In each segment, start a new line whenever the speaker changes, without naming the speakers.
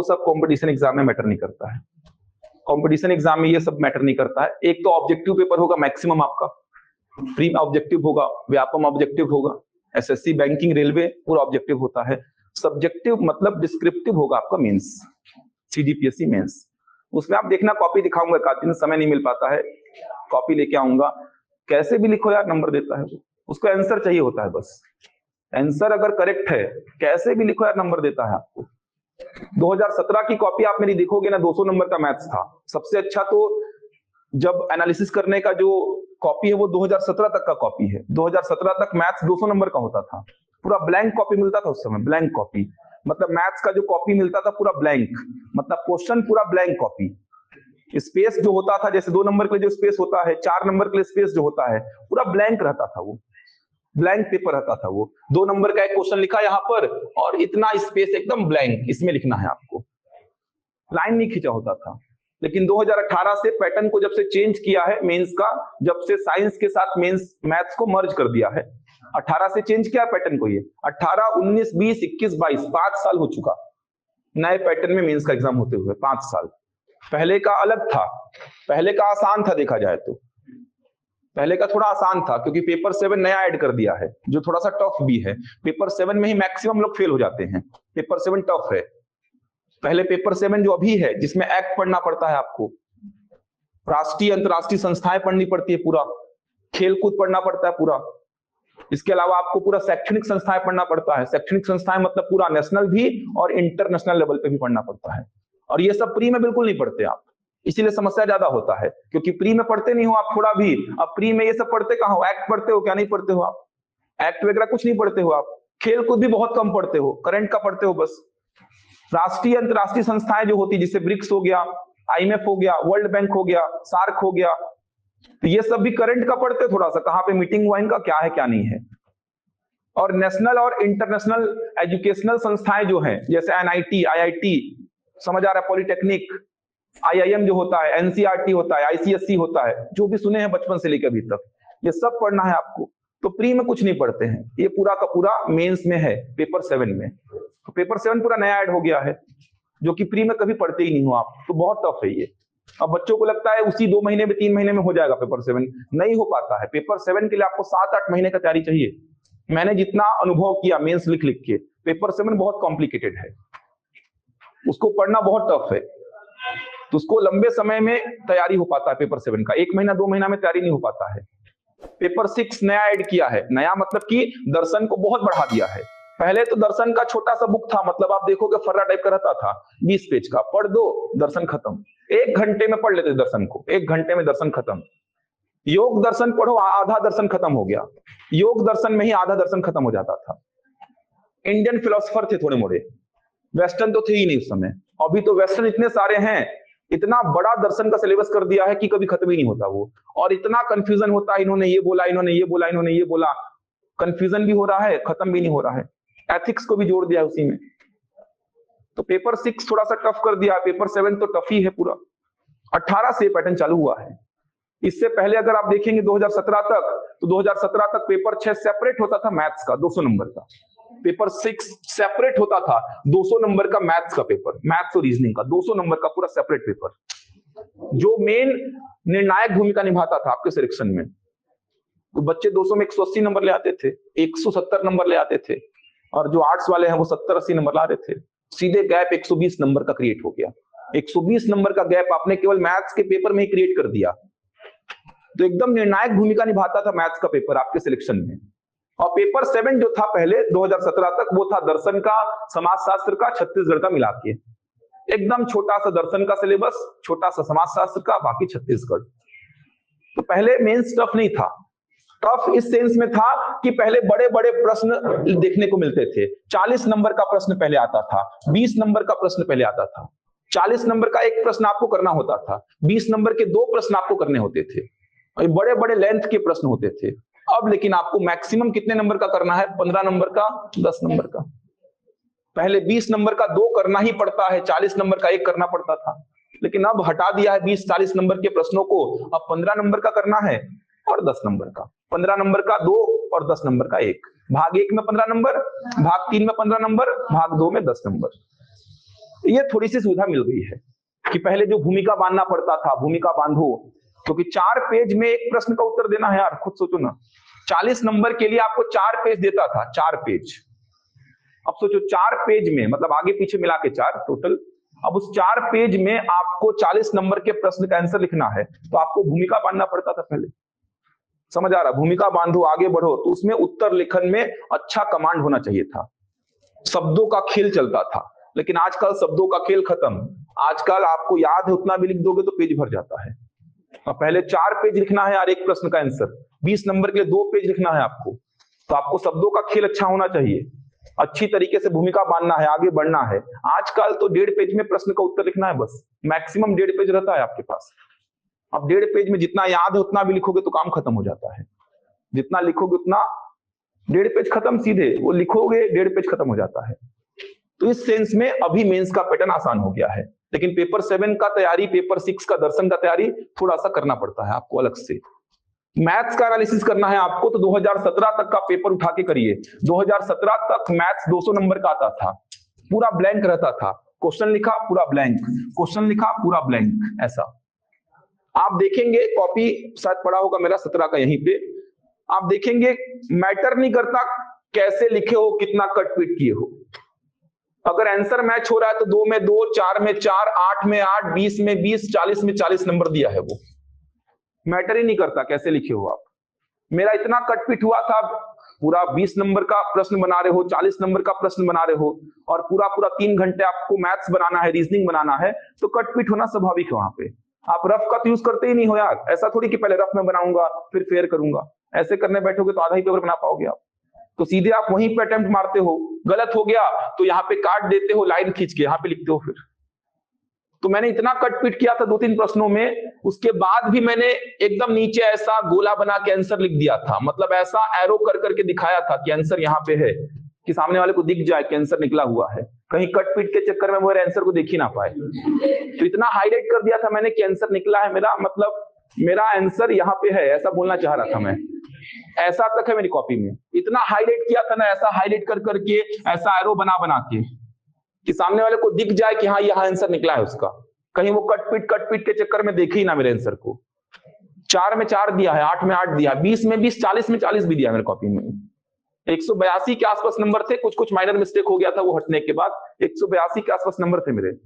वो सब competition exam में मैटर नहीं करता है। कंपटीशन एग्जाम में ये सब मैटर नहीं करता है। एक तो ऑब्जेक्टिव पेपर होगा मैक्सिमम आपका, प्री ऑब्जेक्टिव होगा, व्यापम ऑब्जेक्टिव होगा, एसएससी बैंकिंग रेलवे पूरा ऑब्जेक्टिव होता है। सब्जेक्टिव मतलब डिस्क्रिप्टिव होगा आपका मेंस, सीजीपीएससी मेंस। उसमें आप देखना कॉपी दिखाऊंगा, काफी दिन समय नहीं मिल पाता है, कॉपी लेके आऊंगा। कैसे भी लिखो यार नंबर देता है वो, उसको आंसर चाहिए होता है बस। आंसर अगर करेक्ट है, कैसे भी लिखो यार नंबर देता है आपको। 2017 की कॉपी आप मेरी देखोगे ना, 200 नंबर का मैथ्स था। सबसे अच्छा तो जब एनालिसिस करने का जो कॉपी है वो 2017 तक का कॉपी है। 2017 तक मैथ्स 200 नंबर का होता था, पूरा ब्लैंक कॉपी मिलता था उस समय। ब्लैंक कॉपी मतलब मैथ्स का जो कॉपी मिलता था पूरा ब्लैंक, मतलब क्वेश्चन पूरा ब्लैंक कॉपी। स्पेस जो होता था, जैसे 2 नंबर के लिए जो स्पेस होता है, 4 नंबर के लिए स्पेस जो होता है, पूरा ब्लैंक रहता था वो, ब्लैंक पेपर रहता था वो। 2 नंबर का एक क्वेश्चन लिखा यहाँ पर और इतना स्पेस एकदम ब्लैंक, इसमें लिखना है आपको, लाइन नहीं खींचा होता था। लेकिन 2018 से पैटर्न को जब से चेंज किया है मेंस का, जब से साइंस के साथ मेंस मैथ्स को मर्ज कर दिया है, 18 से चेंज किया पैटर्न को। ये 18, 19, 20, 21, 22 5 साल हो चुका नए पैटर्न में मेंस का एग्जाम होते हुए, 5 साल। पहले का अलग था, पहले का आसान था, देखा जाए तो पहले का थोड़ा आसान था क्योंकि पेपर 7 नया ऐड कर दिया है जो थोड़ा सा टफ भी है। पेपर 7 में ही मैक्सिमम लोग फेल हो जाते हैं, पेपर 7 टफ है। पहले पेपर 7 जो अभी है, जिसमें एक्ट पढ़ना पड़ता है आपको, राष्ट्रीय अंतरराष्ट्रीय संस्थाएं पढ़नी पड़ती है पूरा, खेल कूद पढ़ना पड़ता है पूरा, इसके अलावा आपको पूरा शैक्षणिक संस्थाएं पढ़ना पड़ता है। शैक्षणिक संस्थाएं मतलब पूरा नेशनल भी और इंटरनेशनल लेवल पे भी पढ़ना पड़ता है। और ये सब प्री में बिल्कुल नहीं पढ़ते आप, इसीलिए समस्या ज्यादा होता है, क्योंकि प्री में पढ़ते नहीं हो आप थोड़ा भी। अब प्री में ये सब पढ़ते कहाँ हो? एक्ट पढ़ते हो क्या? नहीं पढ़ते हो आप, एक्ट वगैरह कुछ नहीं पढ़ते हो आप। खेल कूद भी बहुत कम पढ़ते हो, करंट का पढ़ते हो बस। राष्ट्रीय अंतरराष्ट्रीय संस्थाएं जो होती है, जैसे ब्रिक्स हो गया, आईएमएफ हो गया, वर्ल्ड बैंक हो गया, सार्क हो गया, तो ये सब भी करंट का पढ़ते थोड़ा सा, कहाँ पे मीटिंग हुआ इनका, क्या है क्या नहीं है। और नेशनल और इंटरनेशनल एजुकेशनल संस्थाएं जो हैं, जैसे एनआईटी, आईआईटी, समझ आ रहा है, पॉलिटेक्निक, आईआईएम जो होता है, एनसीईआरटी होता है, आईसीएसई होता है, जो भी सुने हैं बचपन से लेकर अभी तक, ये सब पढ़ना है आपको। तो प्री में कुछ नहीं पढ़ते हैं, ये पूरा का पूरा मेंस में है, पेपर 7 में। तो पेपर 7 पूरा नया ऐड हो गया है, जो कि प्री में कभी पढ़ते ही नहीं हो आप, तो बहुत टफ है ये। अब बच्चों को लगता है उसी 2 महीने में, 3 महीने में हो जाएगा पेपर 7, नहीं हो पाता है। पेपर 7 के लिए आपको 7-8 महीने का तैयारी चाहिए। मैंने जितना अनुभव किया मेंस लिख लिख के, पेपर 7 बहुत कॉम्प्लिकेटेड है, उसको पढ़ना बहुत टफ है, तो उसको लंबे समय में तैयारी हो पाता है पेपर 7 का, 1 महीना 2 महीना में तैयारी नहीं हो पाता है। पेपर 6 नया ऐड किया है, नया मतलब कि दर्शन को बहुत बढ़ा दिया है। पहले तो दर्शन का छोटा सा बुक था, मतलब आप देखोगे फर्रा टाइप का रहता था, 20 पेज का, पढ़ दो दर्शन खत्म, 1 घंटे में पढ़ लेते दर्शन को, 1 घंटे में दर्शन खत्म। योग दर्शन पढ़ो, आधा दर्शन खत्म हो गया, योग दर्शन में ही आधा दर्शन खत्म हो जाता था। इंडियन फिलोसफर थे थोड़े मोड़े, वेस्टर्न तो थे ही नहीं उस समय। अभी तो वेस्टर्न इतने सारे हैं, इतना बड़ा दर्शन का सिलेबस कर दिया है कि कभी खत्म ही नहीं होता वो, और इतना कंफ्यूजन होता है, इन्होंने ये बोला, इन्होंने ये बोला, इन्होंने ये बोला, कंफ्यूजन भी हो रहा है, खत्म भी नहीं हो रहा है। एथिक्स को भी जोड़ दिया उसी में। तो पेपर 6 थोड़ा सा टफ कर दिया, पेपर 7 तो टफ ही है पूरा। 18 से पैटर्न चालू हुआ है। इससे पहले अगर आप देखेंगे 2017 तक, तो 2017 तक पेपर 6 सेपरेट होता था मैथ्स का 200 नंबर का, पेपर 6 सेपरेट होता था 200 नंबर का मैथ्स का पेपर, मैथ्स और रीजनिंग का 200 नंबर का पूरा सेपरेट पेपर, जो मेन निर्णायक भूमिका निभाता था आपके सिलेक्शन में। तो बच्चे 200 में 180 नंबर ले आते थे, 170 नंबर ले आते थे, और जो आर्ट्स वाले हैं वो 70-80 नंबर ला रहे थे। सीधे गैप 120 नंबर का क्रिएट हो गया। 120 नंबर का गैप आपने केवल मैथ्स के पेपर में ही क्रिएट कर दिया। तो एकदम निर्णायक भूमिका निभाता था मैथ्स का पेपर आपके सिलेक्शन में। और पेपर 7 जो था पहले 2017 तक, वो था दर्शन का, समाजशास्त्र का, छत्तीसगढ़ का मिला के, एकदम छोटा सा दर्शन का सिलेबस, छोटा सा समाजशास्त्र का, बाकी छत्तीसगढ़। तो पहले मेंस टफ नहीं था, टफ इस सेंस में था कि पहले बड़े बड़े प्रश्न देखने को मिलते थे। 40 नंबर का प्रश्न पहले आता था, 20 नंबर का प्रश्न पहले आता था, 40 नंबर का एक प्रश्न आपको करना होता था, 20 नंबर के 2 प्रश्न आपको करने होते थे, बड़े बड़े लेंथ के प्रश्न होते थे। अब लेकिन आपको मैक्सिमम कितने नंबर का करना है? 15 नंबर का, 10 नंबर का। पहले 20 नंबर का 2 करना ही पड़ता है, 40 नंबर का 1 करना पड़ता था, लेकिन अब हटा दिया है 20-40 नंबर के प्रश्नों को, अब 15 नंबर का करना है और 10 नंबर का। 15 नंबर का 2 और 10 नंबर का 1, भाग 1 में 15 नंबर, भाग 3 में 15 नंबर, भाग 2 में 10 नंबर। ये थोड़ी सी सुविधा मिल गई है कि पहले जो भूमिका बांधना पड़ता था, भूमिका बांधो, क्योंकि 4 पेज में एक प्रश्न का उत्तर देना है यार, खुद सोचो ना। 40 नंबर के लिए आपको 4 पेज देता था, 4 पेज। अब सोचो 4 पेज में, मतलब आगे पीछे मिला के 4 टोटल। अब उस 4 पेज में आपको 40 नंबर के प्रश्न का आंसर लिखना है, तो आपको भूमिका बांधना पड़ता था पहले। समझ आ रहा? भूमिका बांधो, आगे बढ़ो, तो उसमें उत्तर लेखन में अच्छा कमांड होना चाहिए था, शब्दों का खेल चलता था। लेकिन आजकल शब्दों का खेल खत्म। आजकल आपको याद है उतना भी लिख दोगे तो पेज भर जाता है। अब पहले 4 पेज लिखना है यार एक प्रश्न का आंसर, 20 नंबर के लिए 2 पेज लिखना है आपको। तो आपको शब्दों का खेल अच्छा होना चाहिए, अच्छी तरीके से भूमिका बांधना है, आगे बढ़ना है। आजकल तो 1.5 पेज में प्रश्न का उत्तर लिखना है बस, मैक्सिमम 1.5 पेज रहता है आपके पास। अब 1.5 पेज में जितना याद है उतना भी लिखोगे तो काम खत्म हो जाता है। जितना लिखोगे उतना 1.5 पेज खत्म, सीधे वो लिखोगे 1.5 पेज खत्म हो जाता है। तो इस सेंस में अभी मेंस का पैटर्न आसान हो गया है, लेकिन पेपर 7 का तैयारी, पेपर 6 का दर्शन का तैयारी थोड़ा सा करना पड़ता है आपको अलग से। मैथ्स का एनालिसिस करना है आपको तो 2017 तक का पेपर उठा के करिए। 2017 तक मैथ्स 200 नंबर का आता था, पूरा ब्लैंक रहता था। क्वेश्चन लिखा पूरा ब्लैंक, क्वेश्चन लिखा पूरा ब्लैंक, ऐसा। आप देखेंगे, कॉपी शायद पड़ा होगा मेरा 17 का यहीं पे, आप देखेंगे मैटर नहीं करता कैसे लिखे हो, कितना कट पीट किए हो। अगर आंसर मैच हो रहा है तो 2 में 2, 4 में 4, 8 में 8, 20 में 20, 40 में 40 नंबर दिया है। वो मैटर ही नहीं करता कैसे लिखे हो आप। मेरा इतना कटपिट हुआ था, पूरा 20 नंबर का प्रश्न बना रहे हो, 40 नंबर का प्रश्न बना रहे हो, और पूरा पूरा 3 घंटे आपको मैथ्स बनाना है, रीजनिंग बनाना है, तो कटपिट होना स्वाभाविक है वहां पे। आप रफ का यूज करते ही नहीं हो यार। ऐसा थोड़ी कि पहले रफ में बनाऊंगा फिर फेयर करूंगा, ऐसे करने बैठोगे तो आधा ही पेपर बना पाओगे आप। तो सीधे आप वहीं पे अटेम्प्ट मारते हो, गलत हो गया तो यहाँ पे काट देते हो, लाइन खींच के यहाँ पे लिखते हो फिर। तो मैंने इतना कटपीट किया था 2-3 प्रश्नों में, उसके बाद भी मैंने एकदम नीचे ऐसा गोला बना के आंसर लिख दिया था, मतलब ऐसा एरो कर करके दिखाया था कि आंसर यहाँ पे है, कि सामने वाले को दिख जाए कि आंसर निकला हुआ है, कहीं कटपीट के चक्कर में वो आंसर को देख ही ना पाए। तो इतना हाईलाइट कर दिया था मैंने कि आंसर निकला है मेरा, मतलब मेरा आंसर यहाँ पे है, ऐसा बोलना चाह रहा था मैं। ऐसा तक है मेरी कॉपी में, इतना हाईलाइट किया था ना, ऐसा हाईलाइट कर करके, ऐसा एरो बना बना के, कि सामने वाले को दिख जाए कि हाँ यहाँ आंसर निकला है उसका, कहीं वो कटपीट के चक्कर में देखे ही ना मेरे आंसर को। 4 में 4 दिया है, 8 में 8 दिया, 20 में 20, 40 में 40 भी दिया मेरे कॉपी में। 182 के आसपास नंबर थे, कुछ कुछ माइनर मिस्टेक हो गया था वो हटने के बाद, 182 के आसपास नंबर थे मेरे।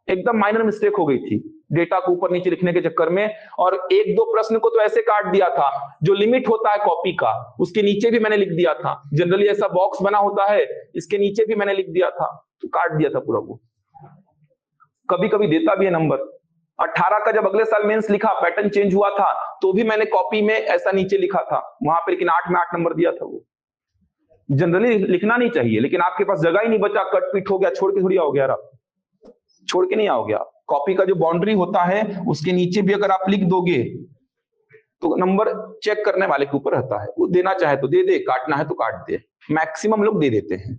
एकदम माइनर मिस्टेक हो गई थी डेटा को ऊपर नीचे लिखने के चक्कर में, और 1-2 प्रश्न को तो ऐसे काट दिया था, जो लिमिट होता है कॉपी का उसके नीचे भी मैंने लिख दिया था। जनरली ऐसा बॉक्स बना होता है, इसके नीचे भी मैंने लिख दिया था, तो काट दिया था पूरा वो। कभी कभी देता भी है नंबर। 18 का जब अगले साल मेंस लिखा, पैटर्न चेंज हुआ था, तो भी मैंने कॉपी में ऐसा नीचे लिखा था वहां पे, लेकिन 8 में 8 नंबर दिया था वो। जनरली लिखना नहीं चाहिए, लेकिन आपके पास जगह ही नहीं बचा, कटपीट हो गया, छोड़ के थोड़ी आओगे यार आप, छोड़ के नहीं आओगे आप। कॉपी का जो बाउंड्री होता है उसके नीचे भी अगर आप लिख दोगे तो नंबर चेक करने वाले के ऊपर रहता है, वो देना चाहे तो दे दे, काटना है तो काट दे। मैक्सिमम लोग दे देते हैं,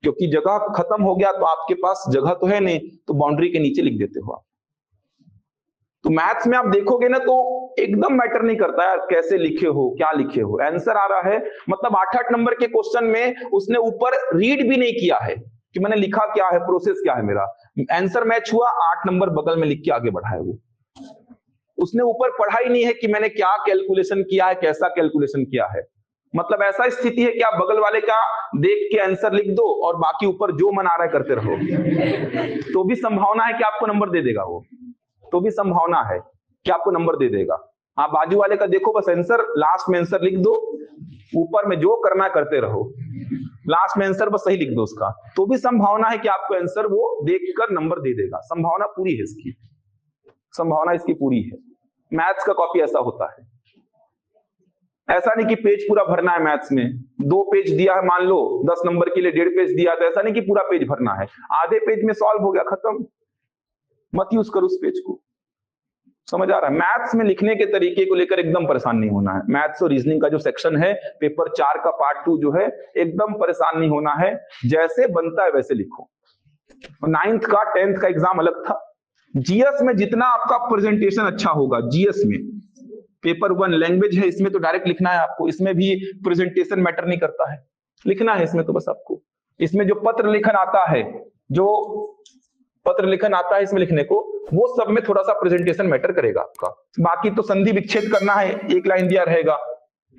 क्योंकि जगह खत्म हो गया तो आपके पास जगह तो है नहीं, तो बाउंड्री के नीचे लिख देते हो आप। तो मैथ्स में आप देखोगे ना तो एकदम मैटर नहीं करता यार कैसे लिखे हो, क्या लिखे हो, आंसर आ रहा है, मतलब 8-8 नंबर के क्वेश्चन में उसने ऊपर रीड भी नहीं किया है कि मैंने लिखा क्या है, प्रोसेस क्या है मेरा। आंसर मैच हुआ, 8 नंबर बगल में लिख के आगे बढ़ा है वो। उसने ऊपर पढ़ा ही नहीं है कि मैंने क्या कैलकुलेशन किया है, कैसा कैलकुलेशन किया है। मतलब ऐसा स्थिति है कि आप बगल वाले का देख के आंसर लिख दो और बाकी ऊपर जो मन आ रहा है करते रहो, तो भी संभावना है कि आपको नंबर दे देगा वो, तो भी संभावना है कि आपको नंबर दे देगा। आप बाजू वाले का देखो, बस आंसर लास्ट में आंसर लिख दो, ऊपर में जो करना है करते रहो, लास्ट में आंसर बस सही लिख दो उसका, तो भी संभावना है कि आपको आंसर वो देखकर नंबर दे देगा। संभावना पूरी है इसकी, संभावना इसकी पूरी है। मैथ्स का कॉपी ऐसा होता है, ऐसा नहीं कि पेज पूरा भरना है मैथ्स में। 2 पेज दिया है मान लो 10 नंबर के लिए, 1.5 पेज दिया, तो ऐसा नहीं कि पूरा पेज भरना है, आधे पेज में सॉल्व हो गया, खत्म, मत यूज करो उस पेज को। समझ आ रहा है? मैथ्स में लिखने के तरीके को लेकर एकदम परेशान नहीं होना है। मैथ्स और रीजनिंग का जो सेक्शन है, पेपर 4 का पार्ट 2 जो है, एकदम परेशान नहीं होना है, जैसे बनता है वैसे लिखो। 9th का 10th का एग्जाम अलग था। जीएस में जितना आपका प्रेजेंटेशन अच्छा होगा, जीएस में पेपर 1 लैंग्वेज है, इसमें तो डायरेक्ट लिखना है आपको, इसमें भी प्रेजेंटेशन मैटर नहीं करता है, लिखना है इसमें तो बस आपको। इसमें जो पत्र लेखन आता है, जो पत्र लेखन आता है इसमें लिखने को, वो सब में थोड़ा सा प्रेजेंटेशन मैटर करेगा आपका। बाकी तो संधि विच्छेद करना है, एक लाइन दिया रहेगा,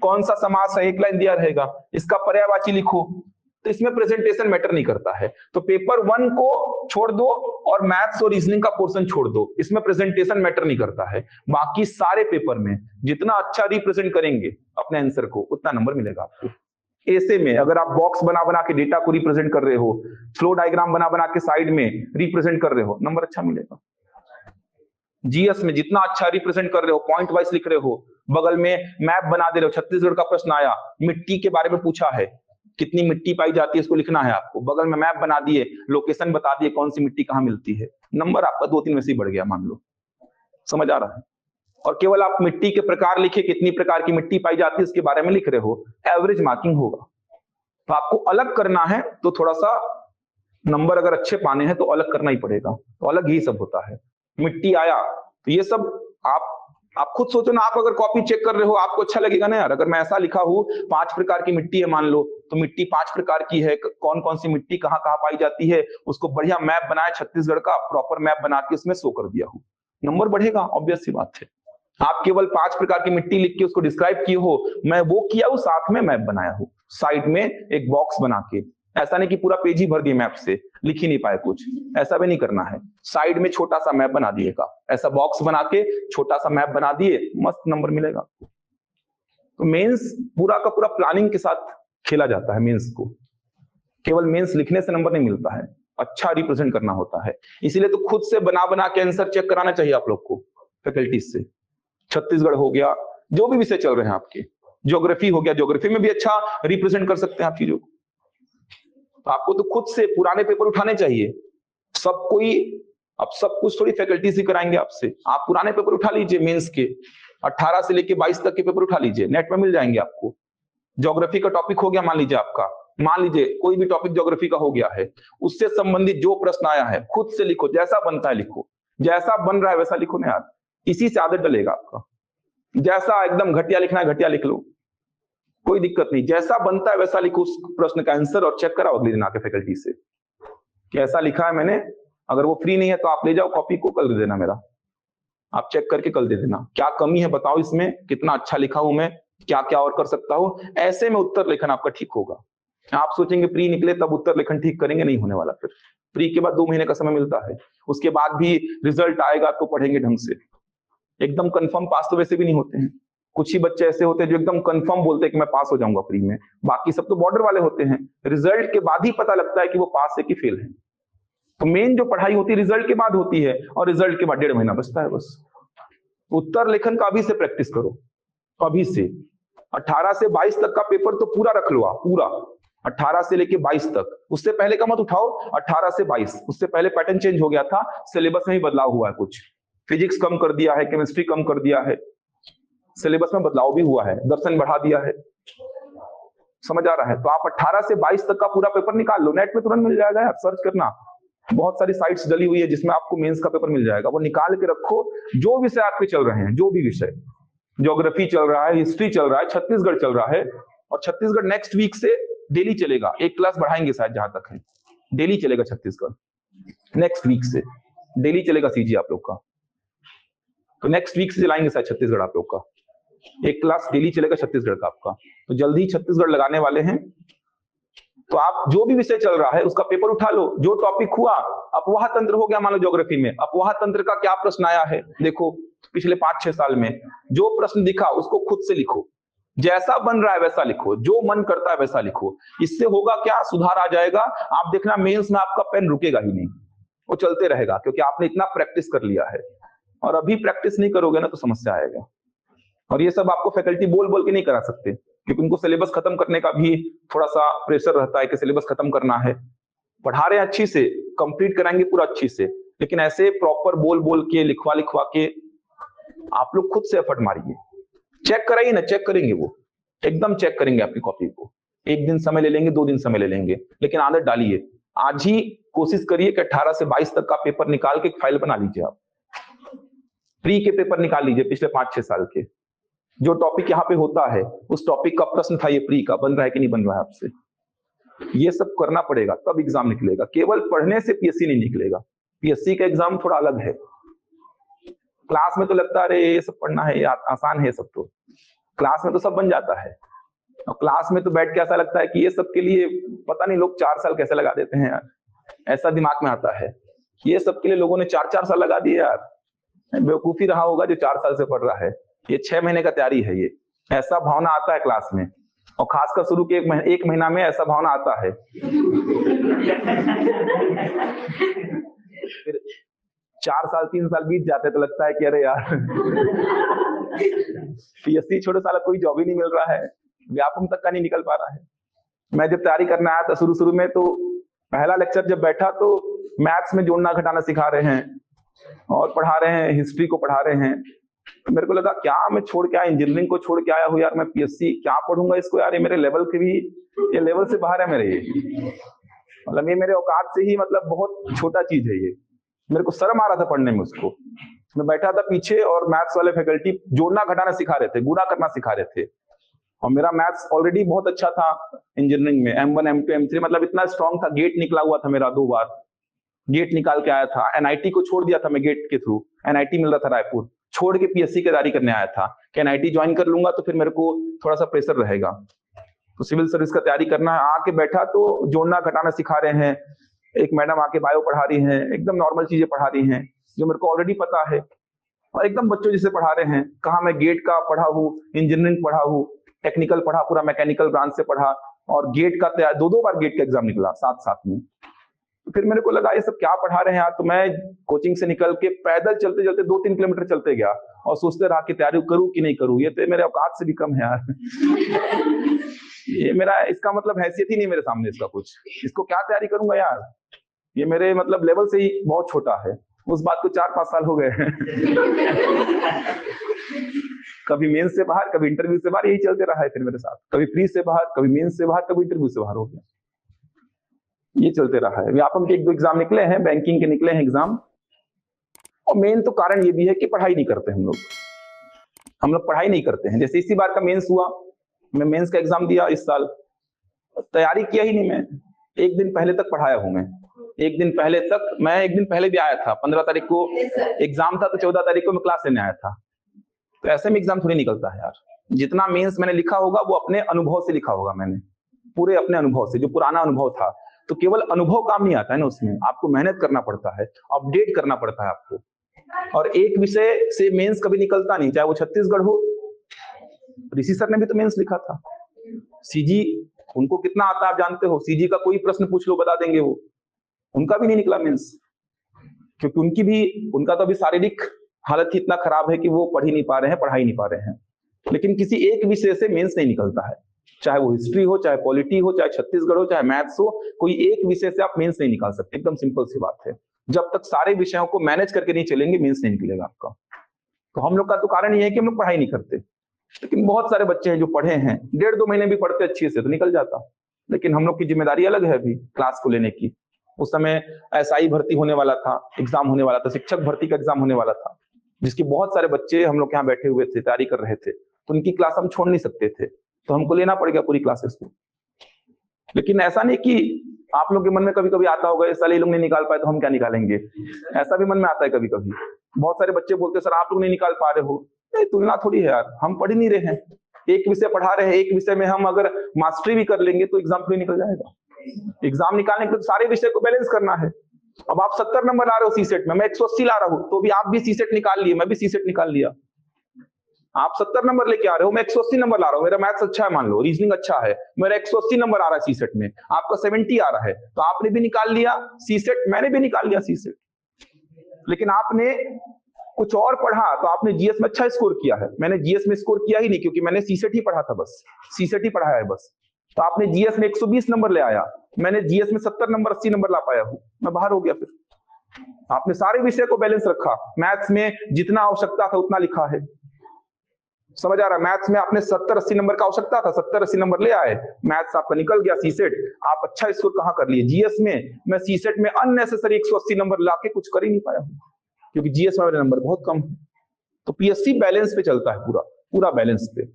कौन सा समास है एक लाइन दिया रहेगा, इसका पर्यायवाची लिखो, तो इसमें प्रेजेंटेशन मैटर नहीं करता है। तो पेपर 1 को छोड़ दो और मैथ्स और रीजनिंग का पोर्शन छोड़ दो, इसमें प्रेजेंटेशन मैटर नहीं करता है। बाकी सारे पेपर में जितना अच्छा रिप्रेजेंट करेंगे अपने आंसर को, उतना नंबर मिलेगा आपको। ऐसे में अगर आप बॉक्स बना बना के डेटा को रिप्रेजेंट कर रहे हो, फ्लो डायग्राम बना बना के साइड में रिप्रेजेंट कर रहे हो, नंबर अच्छा मिलेगा। जीएस में जितना अच्छा रिप्रेजेंट कर रहे हो, पॉइंट वाइज लिख रहे हो, बगल में मैप बना दे रहे हो, छत्तीसगढ़ का प्रश्न आया, मिट्टी के बारे में पूछा है, कितनी मिट्टी पाई जाती है इसको लिखना है आपको, बगल में मैप बना दिए, लोकेशन बता दिए कौन सी मिट्टी कहां मिलती है, नंबर आपका 2-3 में से ही बढ़ गया मान लो। समझ आ रहा है? और केवल आप मिट्टी के प्रकार लिखे, कितनी प्रकार की मिट्टी पाई जाती है इसके बारे में लिख रहे हो, एवरेज मार्किंग होगा। तो आपको अलग करना है तो थोड़ा सा नंबर अगर अच्छे पाने हैं तो अलग करना ही पड़ेगा, तो अलग ही सब होता है। मिट्टी आया तो ये सब आप खुद सोचो ना, आप अगर कॉपी चेक कर रहे हो आपको अच्छा लगेगा ना यार, अगर मैं ऐसा लिखा हूं 5 प्रकार की मिट्टी है मान लो, तो मिट्टी 5 प्रकार की है, कौन कौन सी मिट्टी कहाँ कहाँ पाई जाती है, उसको बढ़िया मैप बनाया छत्तीसगढ़ का, प्रॉपर मैप बना के उसमें शो कर दिया हूं, नंबर बढ़ेगा, ऑब्वियस सी बात है। आप केवल 5 प्रकार की मिट्टी लिख के उसको डिस्क्राइब किए हो, मैं वो किया हूं, साथ में मैप बनाया हूं, साइड में एक बॉक्स बना के, ऐसा नहीं कि पूरा पेज ही भर दिए मैप से, लिख ही नहीं पाए कुछ, ऐसा भी नहीं करना है। साइड में छोटा सा मैप बना दिएगा, ऐसा बॉक्स बना के छोटा सा मैप बना दिए, मस्त नंबर मिलेगा आपको। तो मेंस पूरा का पूरा प्लानिंग के साथ खेला जाता है मेंस को, केवल मेंस लिखने से नंबर नहीं मिलता है, अच्छा रिप्रेजेंट करना होता है। इसीलिए तो खुद से बना बना के आंसर चेक कराना चाहिए आप लोग को फैकल्टीज से। छत्तीसगढ़ हो गया, जो भी विषय चल रहे हैं आपके, ज्योग्राफी हो गया, ज्योग्राफी में भी अच्छा रिप्रेजेंट कर सकते हैं आप चीजों को। तो आपको तो खुद से पुराने पेपर उठाने चाहिए, सब कोई अब सब कुछ थोड़ी फैकल्टी से कराएंगे आपसे, आप पुराने पेपर उठा लीजिए मेंस के, 18 से लेके 22 तक के पेपर उठा लीजिए, नेट में मिल जाएंगे आपको। ज्योग्राफी का टॉपिक हो गया मान लीजिए आपका, मान लीजिए कोई भी टॉपिक ज्योग्राफी का हो गया है, उससे संबंधित जो प्रश्न आया है खुद से लिखो, जैसा बनता है लिखो, जैसा बन रहा है वैसा लिखो ना यार, इसी से आदत डलेगा आपका। जैसा एकदम घटिया लिखना है घटिया लिख लो, कोई दिक्कत नहीं, जैसा बनता है वैसा लिखो उस प्रश्न का आंसर, और चेक कराओ अगले दिन आके फैकल्टी से कि ऐसा लिखा है मैंने। अगर वो फ्री नहीं है तो आप ले जाओ कॉपी को, कल दे देना मेरा, आप चेक करके कल दे देना, क्या कमी है बताओ इसमें, कितना अच्छा लिखा हूं मैं, क्या क्या और कर सकता हूं, ऐसे में उत्तर लेखन आपका ठीक होगा। आप सोचेंगे प्री निकले तब उत्तर लेखन ठीक करेंगे, नहीं होने वाला। फिर प्री के बाद 2 महीने का समय मिलता है, उसके बाद भी रिजल्ट आएगा तो पढ़ेंगे ढंग से। एकदम कंफर्म पास तो वैसे भी नहीं होते हैं, कुछ ही बच्चे ऐसे होते हैं जो एकदम कंफर्म बोलते हैं कि मैं पास हो जाऊंगा प्री में, बाकी सब तो बॉर्डर वाले होते हैं, रिजल्ट के बाद ही पता लगता है कि वो पास है कि फेल है। तो मेन जो पढ़ाई होती है रिजल्ट के बाद होती है, और रिजल्ट के बाद 1.5 महीना बचता है बस। उत्तर लेखन का अभी से प्रैक्टिस करो, अभी से 18 से 22 तक का पेपर तो पूरा रख लो आप, पूरा 18 से लेके 22 तक, उससे पहले का मत उठाओ। 18 से 22, उससे पहले पैटर्न चेंज हो गया था, सिलेबस में ही बदलाव हुआ है, कुछ फिजिक्स कम कर दिया है, केमिस्ट्री कम कर दिया है, सिलेबस में बदलाव भी हुआ है, दर्शन बढ़ा दिया है, समझ आ रहा है। तो आप 18 से 22 तक का पूरा पेपर निकाल लो, नेट में तुरंत मिल जाएगा यार, सर्च करना, बहुत सारी साइट्स डली हुई है जिसमें आपको मेंस का पेपर मिल जाएगा, वो निकाल के रखो। जो विषय आपके चल रहे हैं, जो भी विषय, ज्योग्राफी चल रहा है, हिस्ट्री चल रहा है, छत्तीसगढ़ चल रहा है, और छत्तीसगढ़ नेक्स्ट वीक से डेली चलेगा, एक क्लास बढ़ाएंगे शायद जहां तक है, डेली चलेगा छत्तीसगढ़, नेक्स्ट वीक से डेली चलेगा सीजी आप लोग का। तो नेक्स्ट वीक से चलाएंगे शायद छत्तीसगढ़ आप लोग का, एक क्लास डेली चलेगा छत्तीसगढ़ का आपका। तो जल्दी ही छत्तीसगढ़ लगाने वाले हैं, तो आप जो भी विषय चल रहा है उसका पेपर उठा लो। जो टॉपिक हुआ, अपवाह तंत्र हो गया मान लो ज्योग्राफी में, अपवाह तंत्र का क्या प्रश्न आया है देखो, पिछले 5-6 साल में जो प्रश्न दिखा उसको खुद से लिखो, जैसा बन रहा है वैसा लिखो, जो मन करता है वैसा लिखो। इससे होगा क्या, सुधार आ जाएगा। आप देखना मेंस में आपका पेन रुकेगा ही नहीं, वो चलते रहेगा, क्योंकि आपने इतना प्रैक्टिस कर लिया है। और अभी प्रैक्टिस नहीं करोगे ना तो समस्या आएगा। और ये सब आपको फैकल्टी बोल बोल के नहीं करा सकते, क्योंकि उनको सिलेबस खत्म करने का भी थोड़ा सा प्रेशर रहता है कि सिलेबस खत्म करना है। पढ़ा रहे हैं अच्छी से, कंप्लीट कराएंगे पूरा अच्छी से, लेकिन ऐसे प्रॉपर बोल बोल के, लिखवा लिखवा के आप लोग खुद से एफर्ट मारिए, चेक कराइए ना, चेक करेंगे वो, एकदम चेक करेंगे आपकी कॉपी को। 1 दिन समय ले लेंगे, 2 दिन समय ले लेंगे, लेकिन आदत डालिए। आज ही कोशिश करिए कि 18 से 22 तक का पेपर निकाल के एक फाइल बना लीजिए। आप प्री के पेपर निकाल लीजिए पिछले 5-6 साल के, जो टॉपिक यहाँ पे होता है उस टॉपिक का प्रश्न था ये प्री का, बन रहा है कि नहीं बन रहा है आपसे। ये सब करना पड़ेगा तब एग्जाम निकलेगा, केवल पढ़ने से पीएससी नहीं निकलेगा। पीएससी का एग्जाम थोड़ा अलग है। क्लास में तो लगता है अरे ये सब पढ़ना है, ये आसान है, ये सब तो क्लास में तो सब बन जाता है, और क्लास में तो बैठ के ऐसा लगता है कि ये सब के लिए पता नहीं लोग 4 साल कैसे लगा देते हैं यार। ऐसा दिमाग में आता है कि ये सब के लिए लोगों ने 4-4 साल लगा दिए यार। बेवकूफी रहा होगा जो 4 साल से पढ़ रहा है, ये 6 महीने का तैयारी है ये। ऐसा भावना आता है क्लास में, और खासकर शुरू के एक महीना में ऐसा भावना आता है। फिर 4 साल 3 साल बीत जाते तो लगता है कि अरे यार पीएससी छोड़ो, साला कोई जॉब ही नहीं मिल रहा है, व्यापम तक का नहीं निकल पा रहा है। मैं जब तैयारी करने आया था शुरू में, तो पहला लेक्चर जब बैठा तो मैथ्स में जोड़ना घटाना सिखा रहे हैं और पढ़ा रहे हैं, हिस्ट्री को पढ़ा रहे हैं। तो मेरे को लगा क्या मैं छोड़ के आया, इंजीनियरिंग को छोड़ के आया हूँ यार, मैं पीएससी क्या पढ़ूंगा इसको यार, ये मेरे लेवल के भी, ये लेवल से बाहर है मेरे, ये मतलब ये मेरे औकात से ही मतलब बहुत छोटा चीज है ये। मेरे को शर्म आ रहा था पढ़ने में उसको। मैं बैठा था पीछे और मैथ्स वाले फैकल्टी जोड़ना घटाना सिखा रहे थे, गुणा करना सिखा रहे थे, और मेरा मैथ्स ऑलरेडी बहुत अच्छा था इंजीनियरिंग में, M1 M2 M3 मतलब इतना स्ट्रांग था, गेट निकला हुआ था मेरा 2 बार, गेट निकाल के आया था। एनआईटी को छोड़ दिया था मैं गेट के थ्रू, एनआईटी मिल रहा था रायपुर, छोड़ के पीएससी की तैयारी करने आया था कि एनआईटी ज्वाइन कर लूंगा तो फिर मेरे को थोड़ा सा प्रेशर रहेगा, तो सिविल सर्विस का तैयारी करना है। आके बैठा तो जोड़ना घटाना सिखा रहे हैं, एक मैडम आके बायो पढ़ा रही हैं, एकदम नॉर्मल चीजें पढ़ा रही हैं जो मेरे को ऑलरेडी पता है, और एकदम बच्चों जैसे पढ़ा रहे हैं। कहा मैं गेट का पढ़ा हूँ, इंजीनियरिंग पढ़ा हूँ, टेक्निकल पढ़ा, पूरा मैकेनिकल ब्रांच से पढ़ा, और गेट का 2-2 बार गेट का एग्जाम निकला साथ में। तो फिर मेरे को लगा ये सब क्या पढ़ा रहे हैं यार, तो मैं कोचिंग से निकल के पैदल चलते चलते 2-3 किलोमीटर चलते गया और सोचते रहा कि तैयारी करूं कि नहीं करूं, ये तो मेरे औकात से भी कम है यार। ये मेरा, इसका मतलब हैसियत ही नहीं मेरे सामने इसका कुछ, इसको क्या तैयारी करूंगा यार, ये मेरे मतलब लेवल से ही बहुत छोटा है। उस बात को 4-5 साल हो गए हैं। कभी मेंस से बाहर, कभी इंटरव्यू से बाहर, यही चलते रहा है फिर मेरे साथ, कभी प्री से बाहर, कभी मेंस से बाहर, कभी इंटरव्यू से बाहर हो गया, ये चलते रहा है। व्यापम के 1-2 एग्जाम निकले हैं, बैंकिंग के निकले हैं एग्जाम, और मेन तो कारण ये भी है कि पढ़ाई नहीं करते हम लोग पढ़ाई नहीं करते हैं। जैसे इसी बार का मेंस हुआ, मैं मेंस का एग्जाम दिया इस साल, तैयारी किया ही नहीं मैं, 1 दिन पहले तक पढ़ाया हूं मैं, 1 दिन पहले तक, मैं 1 दिन पहले भी आया था, 15 तारीख को एग्जाम था तो 14 तारीख को मैं क्लास लेने आया था। तो ऐसे में एग्जाम थोड़ी निकलता है यार। जितना मेंस मैंने लिखा होगा वो अपने अनुभव से लिखा होगा मैंने, पूरे अपने अनुभव से, जो पुराना अनुभव था। तो केवल अनुभव काम नहीं आता है ना, उसमें आपको मेहनत करना पड़ता है, अपडेट करना पड़ता है आपको, और एक विषय से मेंस कभी निकलता नहीं, चाहे वो छत्तीसगढ़ हो। ऋषि सर ने भी तो मेंस लिखा था, सीजी उनको कितना आता है आप जानते हो, सीजी का कोई प्रश्न पूछ लो बता देंगे वो, उनका भी नहीं निकला मेंस, क्योंकि उनका तो अभी शारीरिक हालत ही इतना खराब है कि वो पढ़ ही नहीं पा रहे हैं, पढ़ा ही नहीं पा रहे हैं। लेकिन किसी एक विषय से मेंस नहीं निकलता है, चाहे वो हिस्ट्री हो, चाहे पॉलिटी हो, चाहे छत्तीसगढ़ हो, चाहे मैथ्स हो, कोई एक विषय से आप मेंस नहीं निकाल सकते। एकदम सिंपल सी बात है, जब तक सारे विषयों को मैनेज करके नहीं चलेंगे मेंस नहीं निकलेगा आपका। तो हम लोग का तो कारण ये है कि हम लोग पढ़ाई नहीं करते, लेकिन बहुत सारे बच्चे हैं जो पढ़े हैं, 1.5-2 महीने भी पढ़ते अच्छे से तो निकल जाता। लेकिन हम लोग की जिम्मेदारी अलग है अभी क्लास को लेने की। उस समय एसआई भर्ती होने वाला था, एग्जाम होने वाला था, शिक्षक भर्ती का एग्जाम होने वाला था, जिसके बहुत सारे बच्चे हम लोग यहाँ बैठे हुए थे, तैयारी कर रहे थे, तो उनकी क्लास हम छोड़ नहीं सकते थे, तो हमको लेना पड़ेगा पूरी क्लासेस को। लेकिन ऐसा नहीं कि आप लोग के मन में कभी कभी आता होगा इस साल ये लोग नहीं निकाल पाए तो हम क्या निकालेंगे, ऐसा भी मन में आता है कभी कभी। बहुत सारे बच्चे बोलते सर आप लोग नहीं निकाल पा रहे हो, तुलना थोड़ी है यार, हम पढ़ ही नहीं रहे हैं, एक विषय पढ़ा रहे हैं, एक विषय में हम अगर मास्टरी भी कर लेंगे तो एग्जाम थोड़ी निकल जाएगा। एग्जाम निकालने के लिए सारे विषय को बैलेंस करना है। अब आप 70 नंबर ला रहे हो सीसेट में, मैं 180 ला रहा हूं, तो भी आप भी सीसेट निकाल लिए, मैं भी सीसेट निकाल लिया। आप 70 नंबर लेके आ रहे हो, मैं 180 नंबर ला रहा हूं, मेरा मैथ्स अच्छा है, मान लो रीजनिंग अच्छा है, मेरा 180 नंबर आ रहा है सीसेट में, आपका 70 आ रहा है, तो आपने भी निकाल लिया सीसेट, मैंने भी निकाल लिया सीसेट। लेकिन आपने कुछ और पढ़ा तो आपने जीएस में अच्छा स्कोर किया है, मैंने जीएस में स्कोर किया ही नहीं, क्योंकि मैंने सीसेट ही पढ़ा था, बस सीसेट ही पढ़ाया है बस। तो आपने जीएस में 120 नंबर ले आया, मैंने जीएस में 70 नंबर 80 नंबर ला पाया हूं, मैं बाहर हो गया। फिर आपने सारे विषय को बैलेंस रखा, मैथ्स में जितना आवश्यकता था उतना लिखा है, समझ आ रहा है। मैथ्स में आपने 70-80 नंबर का आवश्यकता था, 70-80 नंबर ले आए, मैथ्स आपका निकल गया सीसेट, आप अच्छा स्कोर कहां कर लिए। जीएस में मैं सीसेट में अननेसेसरी 180 नंबर लाके कुछ कर ही नहीं पाया हूं, क्योंकि जीएस में मेरे नंबर बहुत कम है। तो पीएससी बैलेंस पे चलता है, पूरा बैलेंस पे।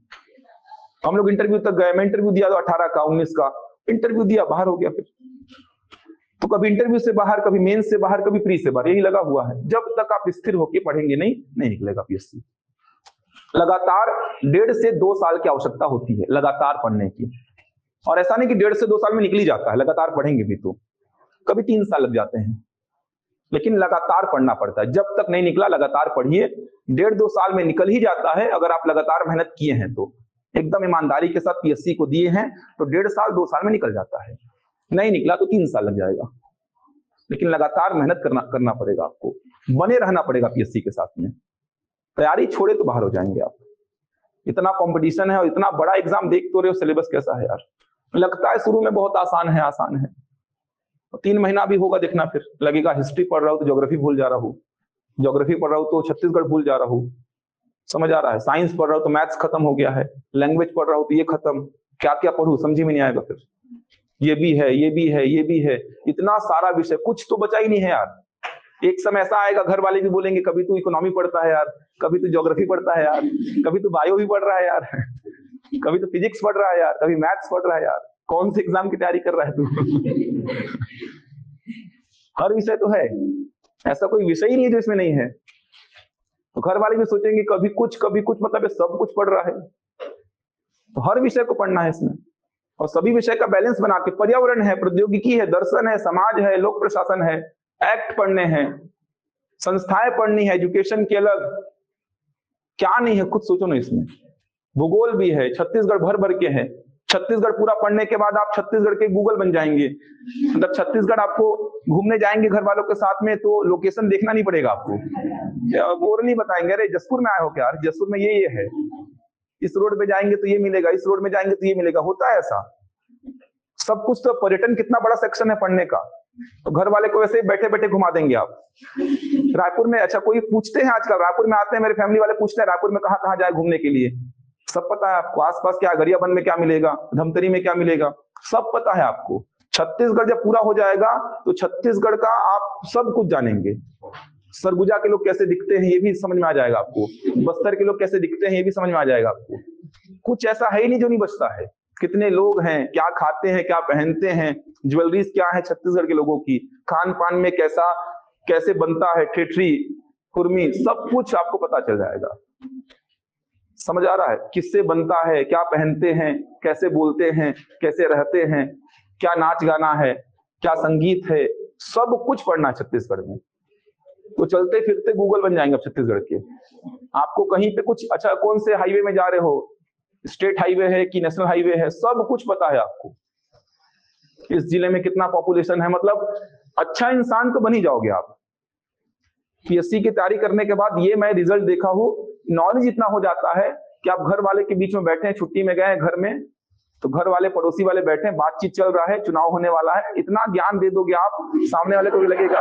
हम लोग इंटरव्यू तक गए, मैं इंटरव्यू दिया तो 18 का 19 का इंटरव्यू दिया, बाहर हो गया। फिर तो कभी इंटरव्यू से बाहर, कभी मेंस से बाहर, कभी प्री से बाहर, यही लगा हुआ है। जब तक आप स्थिर होकर पढ़ेंगे नहीं निकलेगा पीएससी। लगातार 1.5 से 2 साल की आवश्यकता होती है लगातार पढ़ने की, और ऐसा नहीं कि 1.5 से 2 साल में निकल ही जाता है, लगातार पढ़ेंगे भी तो कभी 3 साल लग जाते हैं, लेकिन लगातार पढ़ना पड़ता है। जब तक नहीं निकला लगातार पढ़िए, 1.5-2 साल में निकल ही जाता है अगर आप लगातार मेहनत किए हैं तो। एकदम ईमानदारी के साथ पीएससी को दिए हैं तो 1.5 साल 2 साल में निकल जाता है, नहीं निकला तो 3 साल लग जाएगा। लेकिन लगातार मेहनत करना पड़ेगा आपको, बने रहना पड़ेगा पीएससी के साथ में। तैयारी छोड़े तो बाहर हो जाएंगे आप। इतना कंपटीशन है और इतना बड़ा एग्जाम देख तो रहे हो, सिलेबस कैसा है यार। लगता है शुरू में बहुत आसान है 3 महीना भी होगा, देखना फिर लगेगा हिस्ट्री पढ़ रहा हूं तो ज्योग्राफी भूल जा रहा हूँ, ज्योग्राफी पढ़ रहा हूं तो छत्तीसगढ़ भूल जा रहा हूँ, समझ आ रहा है। साइंस पढ़ रहा हूं तो मैथ्स खत्म हो गया है, लैंग्वेज पढ़ रहा हूं तो ये खत्म, क्या क्या पढ़ूं समझ में नहीं आएगा। फिर ये भी है, ये भी है, ये भी है, इतना सारा विषय, कुछ तो बचा ही नहीं है यार। एक समय ऐसा आएगा घर वाले भी बोलेंगे कभी तू इकोनॉमी पढ़ता है यार, कभी तू ज्योग्राफी पढ़ता है यार, कभी तू बायो भी पढ़ रहा है यार, कभी तो फिजिक्स पढ़ रहा है यार, कभी मैथ्स पढ़ रहा है यार, कौन से एग्जाम की तैयारी कर रहा है तू? हर विषय तो है, ऐसा कोई विषय ही नहीं है जो इसमें नहीं है। तो घर वाले भी सोचेंगे कभी कुछ मतलब सब कुछ पढ़ रहा है। तो हर विषय को पढ़ना है इसमें, और सभी विषय का बैलेंस बना के, पर्यावरण है, प्रौद्योगिकी है, दर्शन है, समाज है, लोक प्रशासन है, एक्ट पढ़ने हैं, संस्थाएं पढ़नी है, एजुकेशन के अलग क्या नहीं है, खुद सोचो ना इसमें। भूगोल भी है, छत्तीसगढ़ भर भर के है। छत्तीसगढ़ पूरा पढ़ने के बाद आप छत्तीसगढ़ के गूगल बन जाएंगे। मतलब छत्तीसगढ़ आपको घूमने जाएंगे घर वालों के साथ में तो लोकेशन देखना नहीं पड़ेगा आपको, और नहीं बताएंगे अरे जसपुर में आए हो क्या, जसपुर में ये है, इस रोड पे जाएंगे तो ये मिलेगा, इस रोड में जाएंगे तो ये मिलेगा। होता है ऐसा सब कुछ। तो पर्यटन कितना बड़ा सेक्शन है पढ़ने का, तो घर वाले को वैसे बैठे बैठे घुमा देंगे आप। रायपुर में, अच्छा कोई पूछते हैं आजकल, रायपुर में आते हैं मेरे फैमिली वाले पूछते हैं रायपुर में कहाँ कहाँ जाए घूमने के लिए, सब पता है आपको। आसपास क्या, गरियाबंद में क्या मिलेगा, धमतरी में क्या मिलेगा, सब पता है आपको। छत्तीसगढ़ जब पूरा हो जाएगा तो छत्तीसगढ़ का आप सब कुछ जानेंगे। सरगुजा के लोग कैसे दिखते हैं ये भी समझ में आ जाएगा आपको, बस्तर के लोग कैसे दिखते हैं ये भी समझ में आ जाएगा आपको। कुछ ऐसा है ही नहीं जो नहीं बचता है। कितने लोग हैं, क्या खाते हैं, क्या पहनते हैं, ज्वेलरीज क्या है छत्तीसगढ़ के लोगों की, खान पान में कैसे बनता है ठेठरी कुर्मी, सब कुछ आपको पता चल जाएगा। समझ आ रहा है, किससे बनता है, क्या पहनते हैं, कैसे बोलते हैं, कैसे रहते हैं, क्या नाच गाना है, क्या संगीत है, सब कुछ पढ़ना है छत्तीसगढ़ में। तो चलते फिरते गूगल बन जाएंगे छत्तीसगढ़ के। आपको कहीं पे कुछ, अच्छा कौन से हाईवे में जा रहे हो, स्टेट हाईवे है कि नेशनल हाईवे है, सब कुछ पता है आपको। इस जिले में कितना पॉपुलेशन है, मतलब अच्छा इंसान तो बन ही जाओगे आप। पीएससी की तैयारी करने के बाद ये मैं रिजल्ट देखा हूं, नॉलेज इतना हो जाता है कि आप घर वाले के बीच में बैठे हैं, छुट्टी में गए हैं घर में, तो घर वाले पड़ोसी वाले बैठे हैं, बातचीत चल रहा है, चुनाव होने वाला है, इतना ज्ञान दे दोगे आप, सामने वाले को भी लगेगा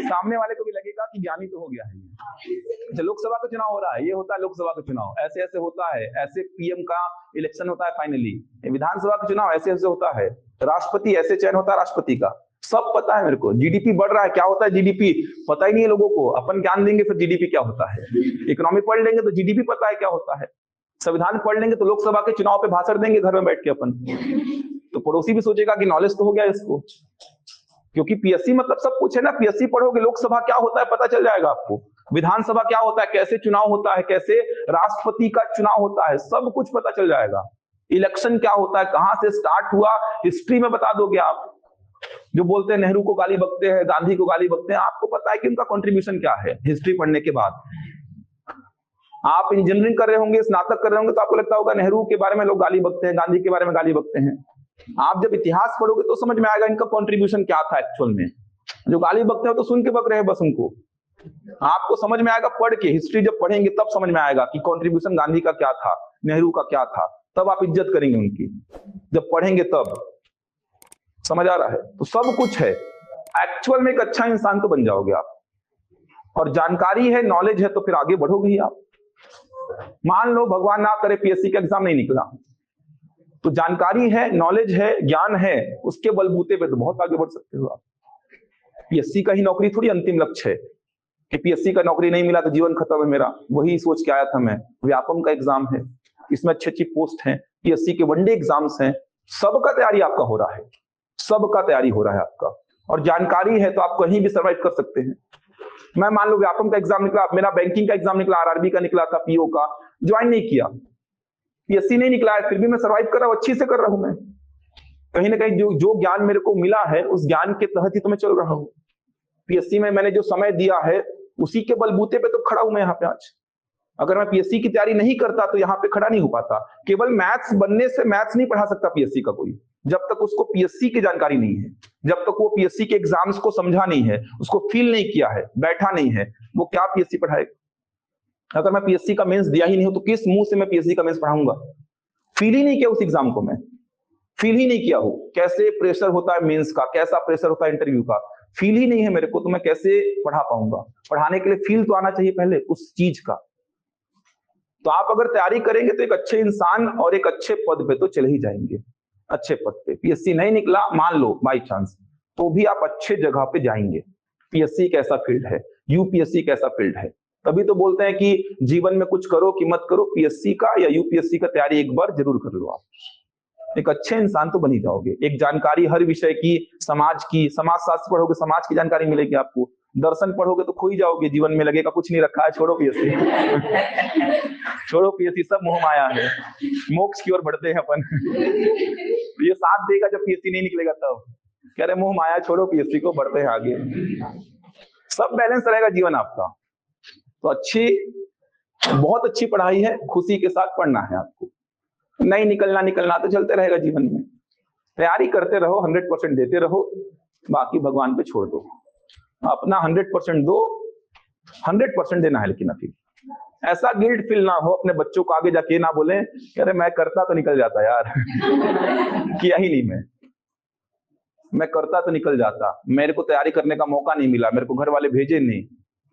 सामने वाले को भी लगेगा कि ज्ञानी तो हो गया है। अच्छा लोकसभा का चुनाव हो रहा है, ये होता है लोकसभा का चुनाव, ऐसे ऐसे होता है, ऐसे पीएम का इलेक्शन होता है फाइनली, विधानसभा का चुनाव ऐसे ऐसे होता है, राष्ट्रपति ऐसे चयन होता है राष्ट्रपति का, सब पता है मेरे को। जीडीपी बढ़ रहा है, क्या होता है जीडीपी पता ही नहीं है लोगों को, अपन ज्ञान देंगे फिर जीडीपी क्या होता है, इकोनॉमी पढ़ लेंगे तो जीडीपी पता है क्या होता है, संविधान पढ़ लेंगे तो लोकसभा के चुनाव पे भाषण देंगे घर में बैठ के अपन, तो पड़ोसी भी सोचेगा कि नॉलेज तो हो गया इसको, क्योंकि पीएससी मतलब सब कुछ है ना। पीएससी पढ़ोगे, लोकसभा क्या होता है पता चल जाएगा आपको, विधानसभा क्या होता है, कैसे चुनाव होता है, कैसे राष्ट्रपति का चुनाव होता है, सब कुछ पता चल जाएगा। इलेक्शन क्या होता है, कहां से स्टार्ट हुआ, हिस्ट्री में बता दोगे आप। जो बोलते हैं नेहरू को गाली बकते हैं, गांधी को गाली बकते हैं, आपको पता है कि उनका कंट्रीब्यूशन क्या है हिस्ट्री पढ़ने के बाद। आप इंजीनियरिंग कर रहे होंगे, स्नातक कर रहे होंगे, तो आपको लगता होगा नेहरू के बारे में लोग गाली बकते हैं, गांधी के बारे में गाली बकते हैं। आप जब इतिहास पढ़ोगे तो समझ में आएगा इनका कंट्रीब्यूशन क्या था एक्चुअल में। जो गाली बकते हैं तो सुन के बक रहे हैं बस उनको, आपको समझ में आएगा पढ़ के, हिस्ट्री जब पढ़ेंगे तब समझ में आएगा कि कंट्रीब्यूशन गांधी का क्या था, नेहरू का क्या था, तब आप इज्जत करेंगे उनकी, जब पढ़ेंगे तब। समझ आ रहा है, तो सब कुछ है एक्चुअल में, एक अच्छा इंसान तो बन जाओगे आप। और जानकारी है, नॉलेज है, तो फिर आगे बढ़ोगे ही आप। मान लो भगवान ना करे पीएससी का एग्जाम नहीं निकला, तो जानकारी है, नॉलेज है, ज्ञान है, उसके बलबूते पे तो बहुत आगे बढ़ सकते हो आप। पीएससी का ही नौकरी थोड़ी अंतिम लक्ष्य है कि पीएससी का नौकरी नहीं मिला तो जीवन खत्म है मेरा, वही सोच के आया था मैं। व्यापम का एग्जाम है, इसमें अच्छी अच्छी पोस्ट है, पीएससी के वनडे एग्जाम्स हैं, सबका तैयारी आपका हो रहा है, सबका तैयारी हो रहा है आपका, और जानकारी है तो आप कहीं भी सर्वाइव कर सकते हैं। मैं मान लो व्यापम का एग्जाम निकला, मेरा बैंकिंग का एग्जाम निकला, आरआरबी का निकला था, पीओ का, ज्वाइन नहीं किया, पीएससी नहीं निकला है, फिर भी मैं सर्वाइव कर रहा हूं, अच्छी से कर रहा हूं। मैं कहीं ना कहीं जो ज्ञान मेरे को मिला है उस ज्ञान के तहत ही तो मैं चल रहा हूं। पीएससी में मैंने जो समय दिया है उसी के बलबूते पे तो खड़ा हूं मैं यहाँ पे आज। अगर मैं पीएससी की तैयारी नहीं करता तो यहाँ पे खड़ा नहीं हो पाता। केवल मैथ्स बनने से मैथ्स नहीं पढ़ा सकता पीएससी का कोई, जब तक उसको पीएससी की जानकारी नहीं है, जब तक वो पीएससी के एग्जाम्स को समझा नहीं है, उसको फील नहीं किया है, बैठा नहीं है, वो क्या पीएससी पढ़ाएगा। अगर मैं पीएससी का मेंस दिया ही नहीं हो तो किस मुंह से मैं पीएससी का मेंस पढ़ाऊंगा। फील ही नहीं किया उस एग्जाम को, मैं फील ही नहीं किया हो कैसे प्रेशर होता है मेंस का, कैसा प्रेशर होता है इंटरव्यू का, फील ही नहीं है मेरे को, तो मैं कैसे पढ़ा पाऊंगा। पढ़ाने के लिए फील तो आना चाहिए पहले उस चीज का। तो आप अगर तैयारी करेंगे तो एक अच्छे इंसान और एक अच्छे पद पे तो चले ही जाएंगे, अच्छे पद पे। पीएससी नहीं निकला मान लो बाई चांस, तो भी आप अच्छे जगह पे जाएंगे। पीएससी एक ऐसा फील्ड है, यूपीएससी एक ऐसा फील्ड है। तभी तो बोलते हैं कि जीवन में कुछ करो कि मत करो, पीएससी का या यूपीएससी का तैयारी एक बार जरूर कर लो। आप एक अच्छे इंसान तो बन ही जाओगे। एक जानकारी हर विषय की, समाज की, समाजशास्त्र पढ़ोगे समाज की जानकारी मिलेगी आपको, दर्शन पढ़ोगे तो खो ही जाओगे, जीवन में लगेगा कुछ नहीं रखा है, छोड़ो पीएससी छोड़ो पीएससी, सब मोह माया है, मोक्ष की ओर बढ़ते हैं अपन तो ये साथ देगा जब पीएससी नहीं निकलेगा तब, कह रहे मोह माया छोड़ो पीएससी को, बढ़ते हैं आगे। सब बैलेंस रहेगा जीवन आपका। तो अच्छी, बहुत अच्छी पढ़ाई है, खुशी के साथ पढ़ना है आपको। नहीं निकलना तो चलते रहेगा जीवन में। तैयारी करते रहो, 100% देते रहो, बाकी भगवान पे छोड़ दो। अपना 100% दो, 100% देना है। लेकिन अभी ऐसा गिल्ट फील ना हो, अपने बच्चों को आगे जाके ना बोले कह रहे मैं करता तो निकल जाता यार किया ही नहीं, मैं करता तो निकल जाता, मेरे को तैयारी करने का मौका नहीं मिला, मेरे को घर वाले भेजे नहीं,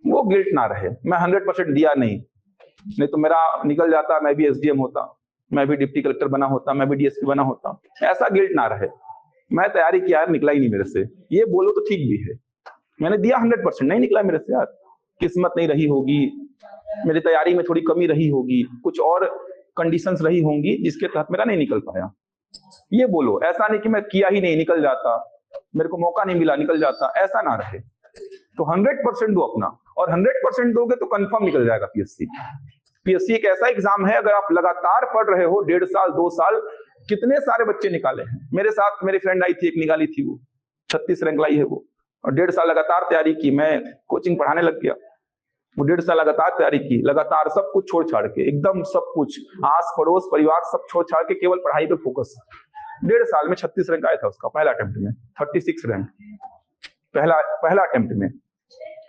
वो गिल्ट ना रहे। मैं 100% दिया नहीं तो मेरा निकल जाता, मैं भी एसडीएम होता, मैं भी डिप्टी कलेक्टर बना होता, मैं भी डीएसपी बना होता। ऐसा गिल्ट ना रहे, मैं तैयारी किया यार, निकला ही नहीं मेरे से, ये बोलो तो ठीक भी है। मैंने दिया 100%, नहीं निकला मेरे से यार, किस्मत नहीं रही होगी, मेरी तैयारी में थोड़ी कमी रही होगी, कुछ और कंडीशंस रही होंगी जिसके तहत मेरा नहीं निकल पाया, ये बोलो। ऐसा नहीं कि मैं किया ही नहीं, निकल जाता, मेरे को मौका नहीं मिला, निकल जाता, ऐसा ना रहे। तो 100% दो अपना, और 100% दोगे तो कंफर्म निकल जाएगा पीएससी। पीएससी एक ऐसा एग्जाम है, अगर आप लगातार पढ़ रहे हो 1.5 साल 2 साल, कितने सारे बच्चे निकाले हैं। मेरे साथ मेरी फ्रेंड आई थी, एक निकाली थी, वो 36 रैंक लाई है वो, और 1.5 साल लगातार तैयारी की। मैं कोचिंग पढ़ाने लग गया, वो 1.5 साल लगातार तैयारी की, लगातार सब कुछ छोड़ छाड़ के, एकदम सब कुछ, आस पड़ोस परिवार सब छोड़ छाड़ के केवल पढ़ाई पे फोकस। 1.5 साल में 36 रैंक आया था उसका पहला अटेम्प्ट में, 36 रैंक पहला अटेम्प्ट में।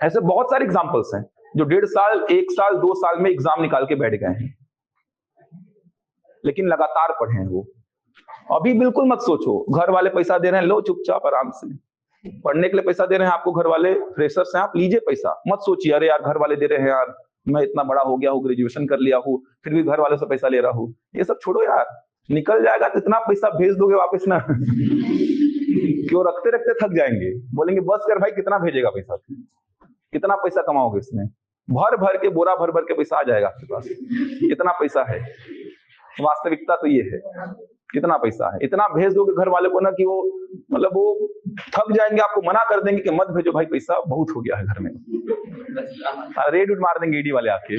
ऐसे बहुत सारे एग्जाम्पल्स हैं जो 1.5 साल 1 साल 2 साल में एग्जाम निकाल के बैठ गए हैं, लेकिन लगातार पढ़े हैं वो। अभी बिल्कुल मत सोचो घर वाले पैसा दे रहे हैं, लो चुपचाप आराम से, पढ़ने के लिए पैसा दे रहे हैं आपको घर वाले, फ्रेशर्स हैं आप, लीजिए पैसा। मत सोचिए अरे यार घर वाले दे रहे हैं यार, मैं इतना बड़ा हो गया हूँ, ग्रेजुएशन कर लिया हूँ, फिर भी घर वालों से पैसा ले रहा हूँ, ये सब छोड़ो यार। निकल जाएगा तो इतना पैसा भेज दोगे वापस ना क्यों रखते रखते थक जाएंगे, बोलेंगे बस कर भाई, कितना भेजेगा पैसा, कितना पैसा कमाओगे इसमें, भर भर के बोरा भर भर के पैसा आ जाएगा आपके पास, इतना पैसा है। वास्तविकता तो ये है, कितना पैसा है, इतना भेज दोगे घर वाले को ना कि वो मतलब वो थक जाएंगे, आपको मना कर देंगे कि मत भेजो भाई, पैसा बहुत हो गया है घर में, रेड उड मार देंगे ईडी वाले आके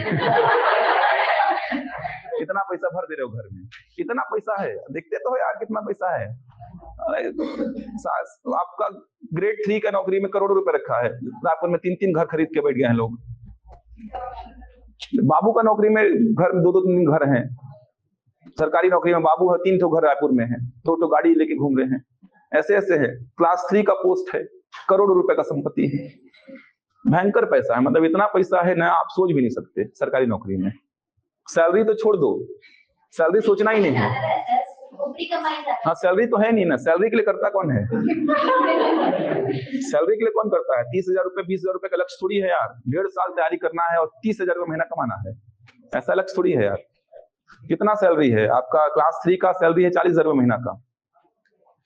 इतना पैसा भर दे रहे हो घर में, इतना पैसा है, देखते तो हो यार कितना पैसा है। आपका ग्रेड 3 का नौकरी में करोड़ों रुपए रखा है, रायपुर में 3-3 घर खरीद के बैठ गए हैं लोग। बाबू का नौकरी में घर 2-2-3 घर हैं, सरकारी नौकरी में बाबू है, 3 घर रायपुर में है, 2 गाड़ी लेके घूम रहे हैं, ऐसे ऐसे है। क्लास 3 का पोस्ट है, करोड़ों रुपए का संपत्ति है, भयंकर पैसा है, मतलब इतना पैसा है ना आप सोच भी नहीं सकते सरकारी नौकरी में। सैलरी तो छोड़ दो, सैलरी सोचना ही नहीं है, हाँ सैलरी तो है नहीं ना, सैलरी के लिए करता कौन है सैलरी के लिए कौन करता है। 30,000 रुपए 20,000 रुपए का लक्ष्य थोड़ी है यार, 1.5 साल तैयारी करना है और 30,000 रुपए महीना कमाना है, ऐसा लक्ष्य थोड़ी है यार। कितना सैलरी है आपका? क्लास 3 का सैलरी है 40,000 रुपए महीना का,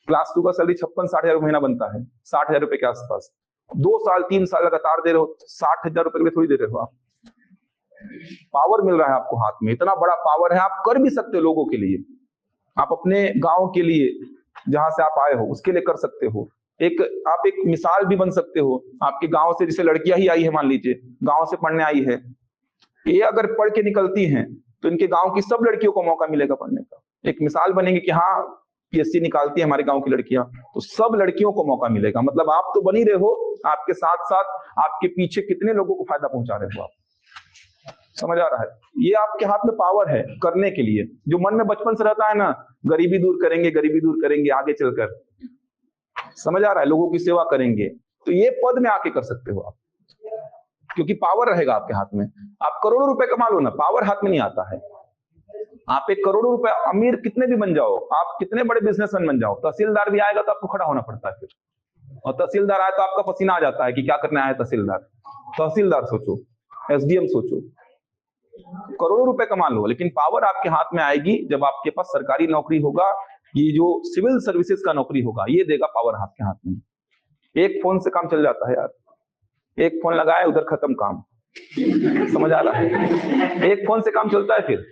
क्लास 2 का सैलरी 56-60,000 महीना बनता है, 60,000 रुपए के आसपास। 2 साल 3 साल लगातार दे रहे हो, 60,000 रुपए के लिए थोड़ी दे रहे हो आप। पावर मिल रहा है आपको हाथ में, इतना बड़ा पावर है, आप कर भी सकते हो लोगों के लिए, आप अपने गांव के लिए, जहां से आप आए हो उसके लिए कर सकते हो। आप एक मिसाल भी बन सकते हो। आपके गांव से जैसे लड़कियां ही आई है, मान लीजिए गांव से पढ़ने आई है, ये अगर पढ़ के निकलती हैं तो इनके गांव की सब लड़कियों को मौका मिलेगा पढ़ने का। एक मिसाल बनेगी कि हाँ पीएससी निकालती है हमारे गांव की लड़कियां, तो सब लड़कियों को मौका मिलेगा। मतलब आप तो बन ही रहे हो, आपके साथ साथ आपके पीछे कितने लोगों को फायदा पहुंचा रहे हो आप। समझ आ रहा है? ये आपके हाथ में पावर है करने के लिए। जो मन में बचपन से रहता है ना, गरीबी दूर करेंगे, गरीबी दूर करेंगे आगे चलकर, समझ आ रहा है, लोगों की सेवा करेंगे, तो ये पद में आके कर सकते हो आप, क्योंकि पावर रहेगा आपके हाथ में। आप करोड़ों रुपए कमा लो ना, पावर हाथ में नहीं आता है। आप एक करोड़ों रुपए अमीर कितने भी बन जाओ, आप कितने बड़े बिजनेसमैन बन जाओ, तहसीलदार भी आएगा तो आपको खड़ा होना पड़ता है फिर, और तहसीलदार आए तो आपका पसीना आ जाता है कि क्या करने आया है तहसीलदार। तहसीलदार सोचो, एसडीएम सोचो, करोड़ों रुपए कमा लो, लेकिन पावर आपके हाथ में आएगी जब आपके पास सरकारी नौकरी होगा। ये जो सिविल सर्विसेज का नौकरी होगा ये देगा पावर हाथ के हाथ में। एक फोन से काम चल जाता है यार, एक फोन लगाए उधर खत्म काम। समझ आ रहा है? एक फोन से काम चलता है, फिर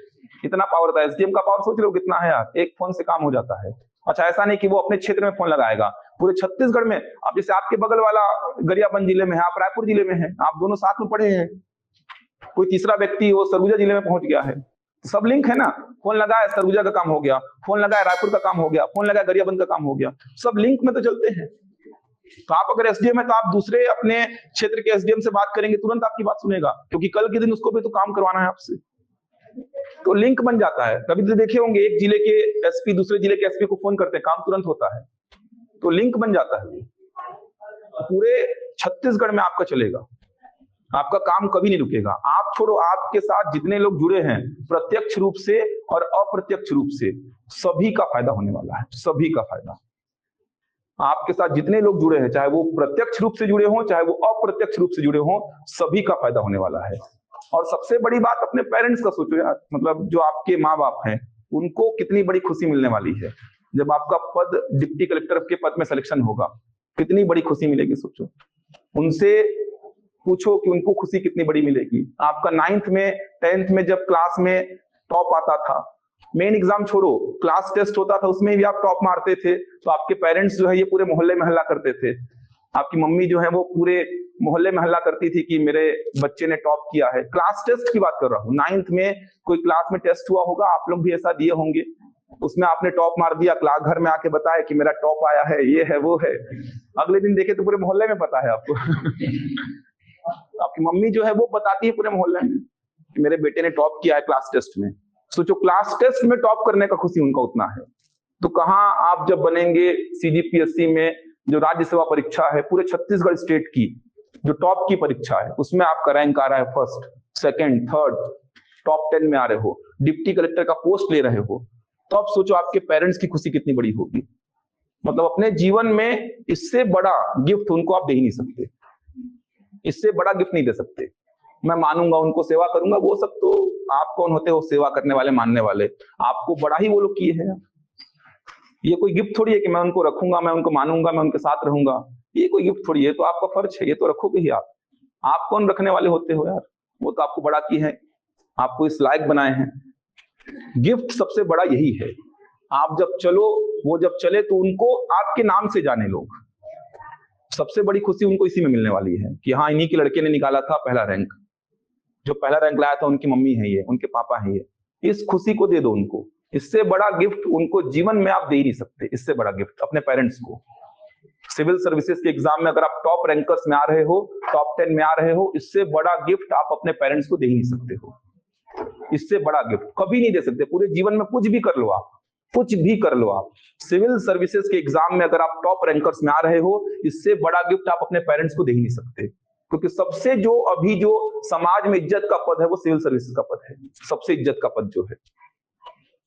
इतना पावर था। एसडीएम का पावर सोच रहे हो कितना है यार, एक फोन से काम हो जाता है। अच्छा, ऐसा नहीं कि वो अपने क्षेत्र में फोन लगाएगा, पूरे छत्तीसगढ़ में। अब जैसे आपके बगल वाला गरियाबंद जिले में है, आप रायपुर जिले में है, आप दोनों साथ में पढ़े हैं, कोई तीसरा व्यक्ति वो सरगुजा जिले में पहुंच गया है, सब लिंक है ना। फोन लगाया सरगुजा का काम हो गया, फोन लगाया रायपुर का काम हो गया, फोन लगाया गरियाबंद का काम हो गया, सब लिंक में तो चलते हैं। तो आप अगर एसडीएम है तो आप दूसरे अपने क्षेत्र के एसडीएम से बात करेंगे, तुरंत आपकी बात सुनेगा, क्योंकि कल के दिन उसको भी तो काम करवाना है आपसे। तो लिंक बन जाता है। कभी तो देखे होंगे एक जिले के एसपी दूसरे जिले के एसपी को फोन करते हैं, काम तुरंत होता है। तो लिंक बन जाता है, पूरे छत्तीसगढ़ में आपका चलेगा, आपका काम कभी नहीं रुकेगा। आप छोड़ो, आपके साथ जितने लोग जुड़े हैं प्रत्यक्ष रूप से और अप्रत्यक्ष रूप से, सभी का फायदा होने वाला है, सभी का फायदा। आपके साथ जितने लोग जुड़े हैं, चाहे वो प्रत्यक्ष रूप से जुड़े हों चाहे वो अप्रत्यक्ष रूप से जुड़े हों, सभी का फायदा होने वाला है। और सबसे बड़ी बात, अपने पेरेंट्स का सोचो यार, मतलब जो आपके माँ बाप हैं उनको कितनी बड़ी खुशी मिलने वाली है जब आपका पद डिप्टी कलेक्टर के पद में सिलेक्शन होगा। कितनी बड़ी खुशी मिलेगी सोचो, उनसे पूछो कि उनको खुशी कितनी बड़ी मिलेगी। आपका 9th में 10th में जब क्लास में टॉप आता था, मेन एग्जाम छोड़ो, क्लास टेस्ट होता था उसमें भी आप टॉप मारते थे, तो आपके पेरेंट्स जो है ये पूरे मोहल्ले में हल्ला करते थे। आपकी मम्मी जो है वो पूरे मोहल्ले में हल्ला करती थी कि मेरे बच्चे ने टॉप किया है। क्लास टेस्ट की बात कर रहा हूँ, 9th में कोई क्लास में टेस्ट हुआ होगा, आप लोग भी ऐसा दिए होंगे, उसमें आपने टॉप मार दिया, क्लास घर में आके बताया कि मेरा टॉप आया है, ये है वो है। अगले दिन देखे तो पूरे मोहल्ले में पता है आपको। आपकी मम्मी जो है वो बताती है पूरे मोहल्ले में कि मेरे बेटे ने टॉप किया है क्लास टेस्ट में। सोचो, क्लास टेस्ट में टॉप करने का खुशी उनका उतना है, तो कहाँ आप जब बनेंगे सीजीपीएससी में, जो राज्य सेवा परीक्षा है पूरे छत्तीसगढ़ स्टेट की, जो टॉप की परीक्षा है, उसमें आपका रैंक आ रहा है 1st, 2nd, 3rd, टॉप 10 में आ रहे हो, डिप्टी कलेक्टर का पोस्ट ले रहे हो, तो अब सोचो आपके पेरेंट्स की खुशी कितनी बड़ी होगी। मतलब अपने जीवन में इससे बड़ा गिफ्ट उनको आप दे ही नहीं सकते, इससे बड़ा गिफ्ट नहीं दे सकते। मैं मानूंगा, उनको सेवा करूंगा, वो सब तो आप कौन होते हो सेवा करने वाले, मानने वाले, आपको बड़ा ही वो लोग किए हैं। ये कोई गिफ्ट थोड़ी है कि मैं उनको रखूंगा, मैं उनको मानूंगा, मैं उनके साथ रहूंगा, ये कोई गिफ्ट थोड़ी है। तो आपका फर्ज है, ये तो रखोगे ही आप कौन रखने वाले होते हो यार, वो तो आपको बड़ा की है, आपको इस लायक बनाए हैं। गिफ्ट सबसे बड़ा यही है, आप जब चलो, वो जब चले तो उनको आपके नाम से जाने लोग, सबसे बड़ी खुशी उनको इसी में मिलने वाली है कि हाँ इन्हीं के लड़के ने निकाला था पहला रैंक, जो पहला रैंक लाया था उनकी मम्मी है ये, उनके पापा है ये। इस खुशी को दे दो उनको, इससे बड़ा गिफ्ट उनको जीवन में आप दे ही नहीं सकते। इससे बड़ा गिफ्ट अपने पेरेंट्स को, सिविल सर्विसेज के एग्जाम में अगर आप टॉप रैंकर्स में आ रहे हो, टॉप 10 में आ रहे हो, इससे बड़ा गिफ्ट आप अपने पेरेंट्स को दे ही नहीं सकते हो। इससे बड़ा गिफ्ट कभी नहीं दे सकते। पूरे जीवन में कुछ भी कर लो आप, कुछ भी कर लो आप, सिविल सर्विसेज के एग्जाम में अगर आप टॉप रैंकर्स में आ रहे हो, इससे बड़ा गिफ्ट आप अपने पेरेंट्स को दे ही नहीं सकते। क्योंकि सबसे जो अभी जो समाज में इज्जत का पद है वो सिविल सर्विसेज का पद है। सबसे इज्जत का पद जो है,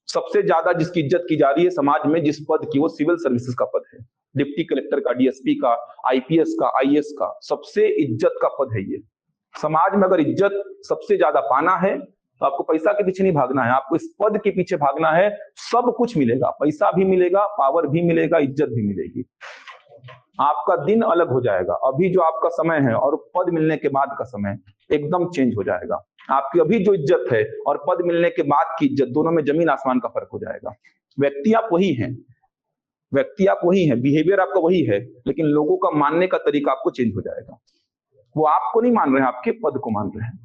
सबसे ज्यादा जिसकी इज्जत की जा रही है समाज में जिस पद की, वो सिविल सर्विसेज का पद है। डिप्टी कलेक्टर का, डीएसपी का, आईपीएस का, आईएएस का, सबसे इज्जत का पद है ये। समाज में अगर इज्जत सबसे ज्यादा पाना है तो आपको पैसा के पीछे नहीं भागना है, आपको इस पद के पीछे भागना है। सब कुछ मिलेगा, पैसा भी मिलेगा, पावर भी मिलेगा, इज्जत भी मिलेगी। आपका दिन अलग हो जाएगा। अभी जो आपका समय है और पद मिलने के बाद का समय एकदम चेंज हो जाएगा। आपकी अभी जो इज्जत है और पद मिलने के बाद की इज्जत, दोनों में जमीन आसमान का फर्क हो जाएगा। व्यक्ति आप वही हैं, व्यक्ति आप वही हैं, बिहेवियर आपका वही है, लेकिन लोगों का मानने का तरीका आपको चेंज हो जाएगा। वो आपको नहीं मान रहे हैं, आपके पद को मान रहे हैं।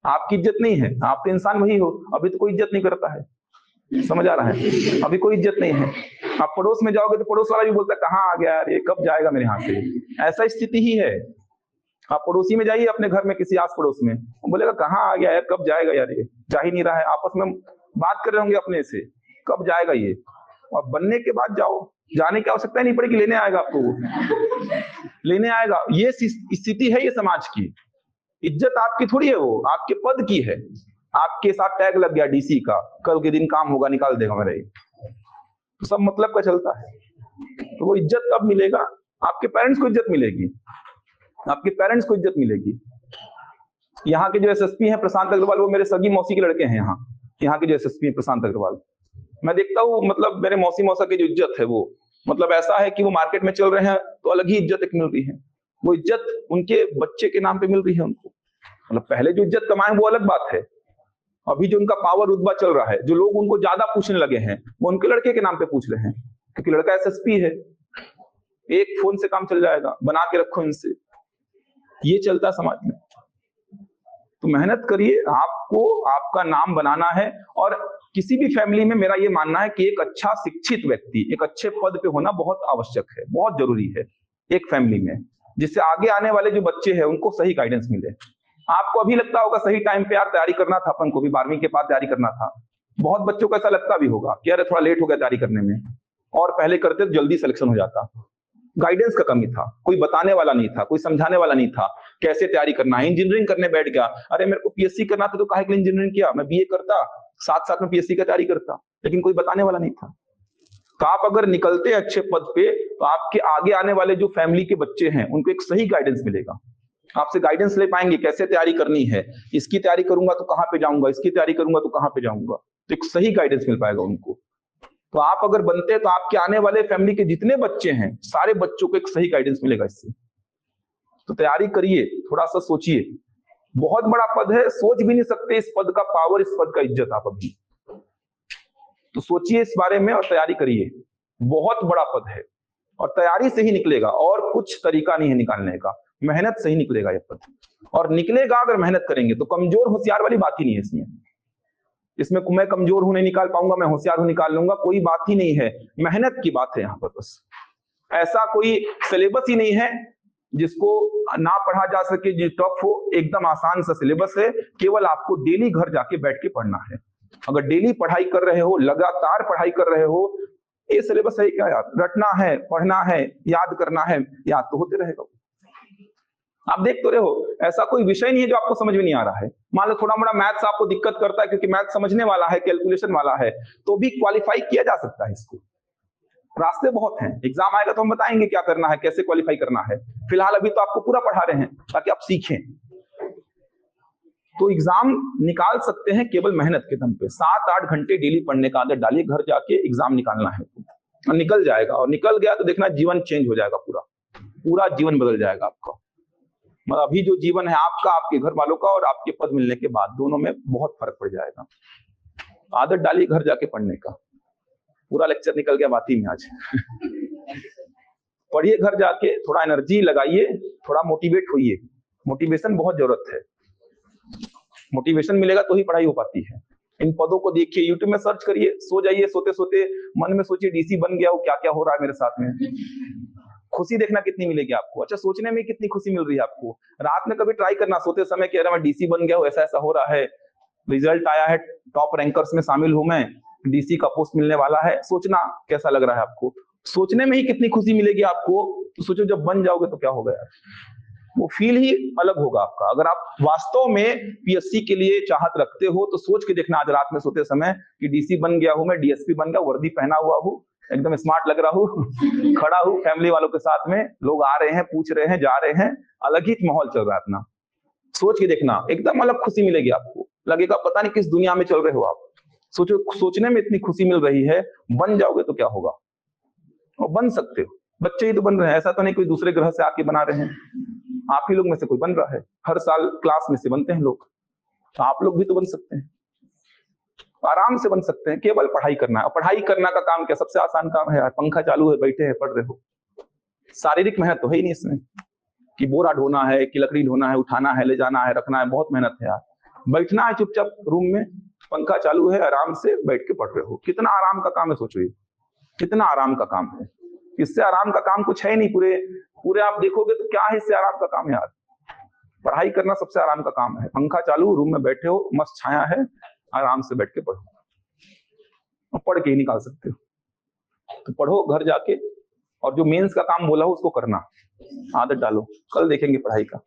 आपकी इज्जत नहीं है, आप तो इंसान वही हो, अभी तो कोई इज्जत नहीं करता है, समझ आ रहा है? अभी कोई इज्जत नहीं है। आप पड़ोस में जाओगे तो पड़ोस वाला भी बोलता है कहाँ आ गया यार ये, कब जाएगा मेरे हाथ से। ऐसा स्थिति ही है। आप पड़ोसी में जाइए अपने घर में, किसी आस पड़ोस में, वो बोलेगा कहाँ आ गया यार, कब जाएगा यार, ये जा ही नहीं रहा है। आपस में बात कर रहे होंगे अपने से, कब जाएगा ये। और बनने के बाद जाओ, जाने की आवश्यकता नहीं पड़ेगी, लेने आएगा आपको, वो लेने आएगा। ये स्थिति है ये समाज की। इज्जत आपकी थोड़ी है, वो आपके पद की है। आपके साथ टैग लग गया डीसी का, कल के दिन काम होगा, निकाल देगा मेरा ये, तो सब मतलब का चलता है। तो वो इज्जत कब मिलेगा? आपके पेरेंट्स को इज्जत मिलेगी, आपके पेरेंट्स को इज्जत मिलेगी। यहाँ के जो एसएसपी हैं प्रशांत अग्रवाल, वो मेरे सगी मौसी के लड़के हैं। यहाँ के जो एसएसपी हैं प्रशांत अग्रवाल, मैं देखता हूँ, मतलब मेरे मौसी मौसा की जो इज्जत है वो मतलब ऐसा है कि वो मार्केट में चल रहे हैं तो अलग ही इज्जत एक मिल रही है। वो इज्जत उनके बच्चे के नाम पे मिल रही है उनको। मतलब पहले जो इज्जत कमाए वो अलग बात है, अभी जो उनका पावर रुतबा चल रहा है, जो लोग उनको ज्यादा पूछने लगे हैं, वो उनके लड़के के नाम पे पूछ रहे हैं, क्योंकि लड़का एसएसपी है। एक फोन से काम चल जाएगा, बना के रखो इनसे, ये चलता समाज में। तो मेहनत करिए, आपको आपका नाम बनाना है। और किसी भी फैमिली में मेरा ये मानना है कि एक अच्छा शिक्षित व्यक्ति एक अच्छे पद पे होना बहुत आवश्यक है, बहुत जरूरी है एक फैमिली में, जिससे आगे आने वाले जो बच्चे हैं उनको सही गाइडेंस मिले। आपको अभी लगता होगा सही टाइम पे यार तैयारी करना था, अपन को भी 12वीं के बाद तैयारी करना था। बहुत बच्चों को ऐसा लगता भी होगा कि अरे थोड़ा लेट हो गया तैयारी करने में, और पहले करते तो जल्दी सिलेक्शन हो जाता। गाइडेंस का कमी था, कोई बताने वाला नहीं था, कोई समझाने वाला नहीं था कैसे तैयारी करना है। इंजीनियरिंग करने बैठ गया, अरे मेरे को पीएससी करना था तो काहे के लिए इंजीनियरिंग किया, मैं बीए करता, साथ साथ में पीएससी का तैयारी करता, लेकिन कोई बताने वाला नहीं था। तो आप अगर निकलते अच्छे पद पे तो आपके आगे आने वाले जो फैमिली के बच्चे हैं उनको एक सही गाइडेंस मिलेगा, आपसे गाइडेंस ले पाएंगे कैसे तैयारी करनी है, इसकी तैयारी करूंगा तो कहां पे जाऊंगा, इसकी तैयारी करूंगा तो कहां पे जाऊंगा, तो एक सही गाइडेंस मिल पाएगा उनको। तो आप अगर बनते हैं तो आपके आने वाले फैमिली के जितने बच्चे हैं सारे बच्चों को एक सही गाइडेंस मिलेगा इससे। तो तैयारी करिए, थोड़ा सा सोचिए, बहुत बड़ा पद है, सोच भी नहीं सकते इस पद का पावर, इस पद का इज्जत आप अभी। तो सोचिए इस बारे में और तैयारी करिए, बहुत बड़ा पद है और तैयारी से ही निकलेगा, और कुछ तरीका नहीं है निकालने का, मेहनत से ही निकलेगा ये पद। और निकलेगा अगर मेहनत करेंगे तो, कमजोर होशियार वाली बात ही नहीं है इसमें मैं कमजोर हूं नहीं निकाल पाऊंगा, मैं होशियार हूं निकाल लूंगा, कोई बात ही नहीं है, मेहनत की बात है यहाँ पर बस। ऐसा कोई सिलेबस ही नहीं है जिसको ना पढ़ा जा सके, जो टफ हो, एकदम आसान सा सिलेबस है, केवल आपको डेली घर जाके बैठ के पढ़ना है। अगर डेली पढ़ाई कर रहे हो, लगातार पढ़ाई कर रहे हो, ये सिलेबस है क्या यार, रटना है, पढ़ना है, याद करना है, याद तो होते रहेगा। आप देख तो रहे हो, ऐसा कोई विषय नहीं है जो आपको समझ में नहीं आ रहा है। मान लो थोड़ा मोड़ा मैथ्स आपको दिक्कत करता है, क्योंकि मैथ समझने वाला है, कैलकुलेशन वाला है, तो भी क्वालिफाई किया जा सकता है इसको। रास्ते बहुत हैं, एग्जाम आएगा तो हम बताएंगे क्या करना है, कैसे क्वालिफाई करना है। फिलहाल अभी तो आपको पूरा पढ़ा रहे हैं ताकि आप सीखें। तो एग्जाम निकाल सकते हैं केवल मेहनत के दम पे। 7-8 घंटे डेली पढ़ने का आदत डालिए, घर जाके एग्जाम निकालना है और निकल जाएगा। और निकल गया तो देखना जीवन चेंज हो जाएगा, पूरा पूरा जीवन बदल जाएगा आपका। मतलब अभी जो जीवन है आपका, आपके घर वालों का, और आपके पद मिलने के बाद, दोनों में बहुत फर्क पड़ जाएगा। आदत डालिए घर जाके पढ़ने का। पूरा लेक्चर निकल गया बात ही में आज। पढ़िए घर जाके, थोड़ा एनर्जी लगाइए, थोड़ा मोटिवेट होइए। मोटिवेशन बहुत जरूरत है, मोटिवेशन मिलेगा तो ही पढ़ाई हो पाती है। इन पदों को देखिए, यूट्यूब में सर्च करिए, सो जाइए, सोते सोते मन में सोचिए डीसी बन गया हूं, क्या क्या हो रहा है मेरे साथ में। खुशी देखना कितनी मिलेगी आपको, अच्छा सोचने में कितनी खुशी मिल रही है आपको। रात में कभी ट्राई करना, सोते समय कह रहा मैं डीसी बन गया हूं, ऐसा ऐसा हो रहा है, रिजल्ट आया है, टॉप रैंकर्स में शामिल हूं मैं, डीसी का पोस्ट मिलने वाला है, सोचना कैसा लग रहा है आपको। सोचने में ही कितनी खुशी मिलेगी आपको, तो सोचो जब बन जाओगे तो क्या होगा यार, वो फील ही अलग होगा आपका। अगर आप वास्तव में पीएससी के लिए चाहत रखते हो तो सोच के देखना आज रात में सोते समय कि डीसी बन गया हूं मैं, डीएसपी बन गया, वर्दी पहना हुआ हूं, एकदम स्मार्ट लग रहा हूं, खड़ा हूं फैमिली वालों के साथ में, लोग आ रहे हैं, पूछ रहे हैं, जा रहे हैं, अलग ही माहौल चल रहा है अपना। सोच के देखना, एकदम अलग खुशी मिलेगी आपको, लगेगा पता नहीं किस दुनिया में चल रहे हो आप। सोचो, सोचने में इतनी खुशी मिल रही है, बन जाओगे तो क्या होगा। और बन सकते हो, बच्चे ही तो बन रहे हैं, ऐसा तो नहीं कोई दूसरे ग्रह से आके बना रहे हैं, आप ही लोग में से कोई बन रहा है। हर साल क्लास में से बनते हैं लोग, तो आप लोग भी तो बन सकते हैं। आराम से बन सकते हैं, केवल पढ़ाई करना है। और पढ़ाई करना का काम क्या, सबसे आसान काम है यार, पंखा चालू है, बैठे हैं, पढ़ रहे हो। शारीरिक मेहनत तो है ही नहीं इसमें कि बोरा ढोना है, कि लकड़ी ढोना है, उठाना है, ले जाना है, रखना है, बहुत मेहनत है यार। बैठना है चुपचाप रूम में, पंखा चालू है, आराम से बैठ के पढ़ रहे हो। कितना आराम का काम है, सोचो ये कितना आराम का काम है। इससे आराम का काम कुछ है ही नहीं। पूरे पूरे आप देखोगे तो क्या है इससे आराम का काम यार। पढ़ाई करना सबसे आराम का काम है। पंखा चालू, रूम में बैठे हो, मस्त छाया है, आराम से बैठ के पढ़ो, और पढ़ के ही निकाल सकते हो। तो पढ़ो घर जाके, और जो मेंस का काम बोला हो उसको करना, आदत डालो। कल देखेंगे पढ़ाई का।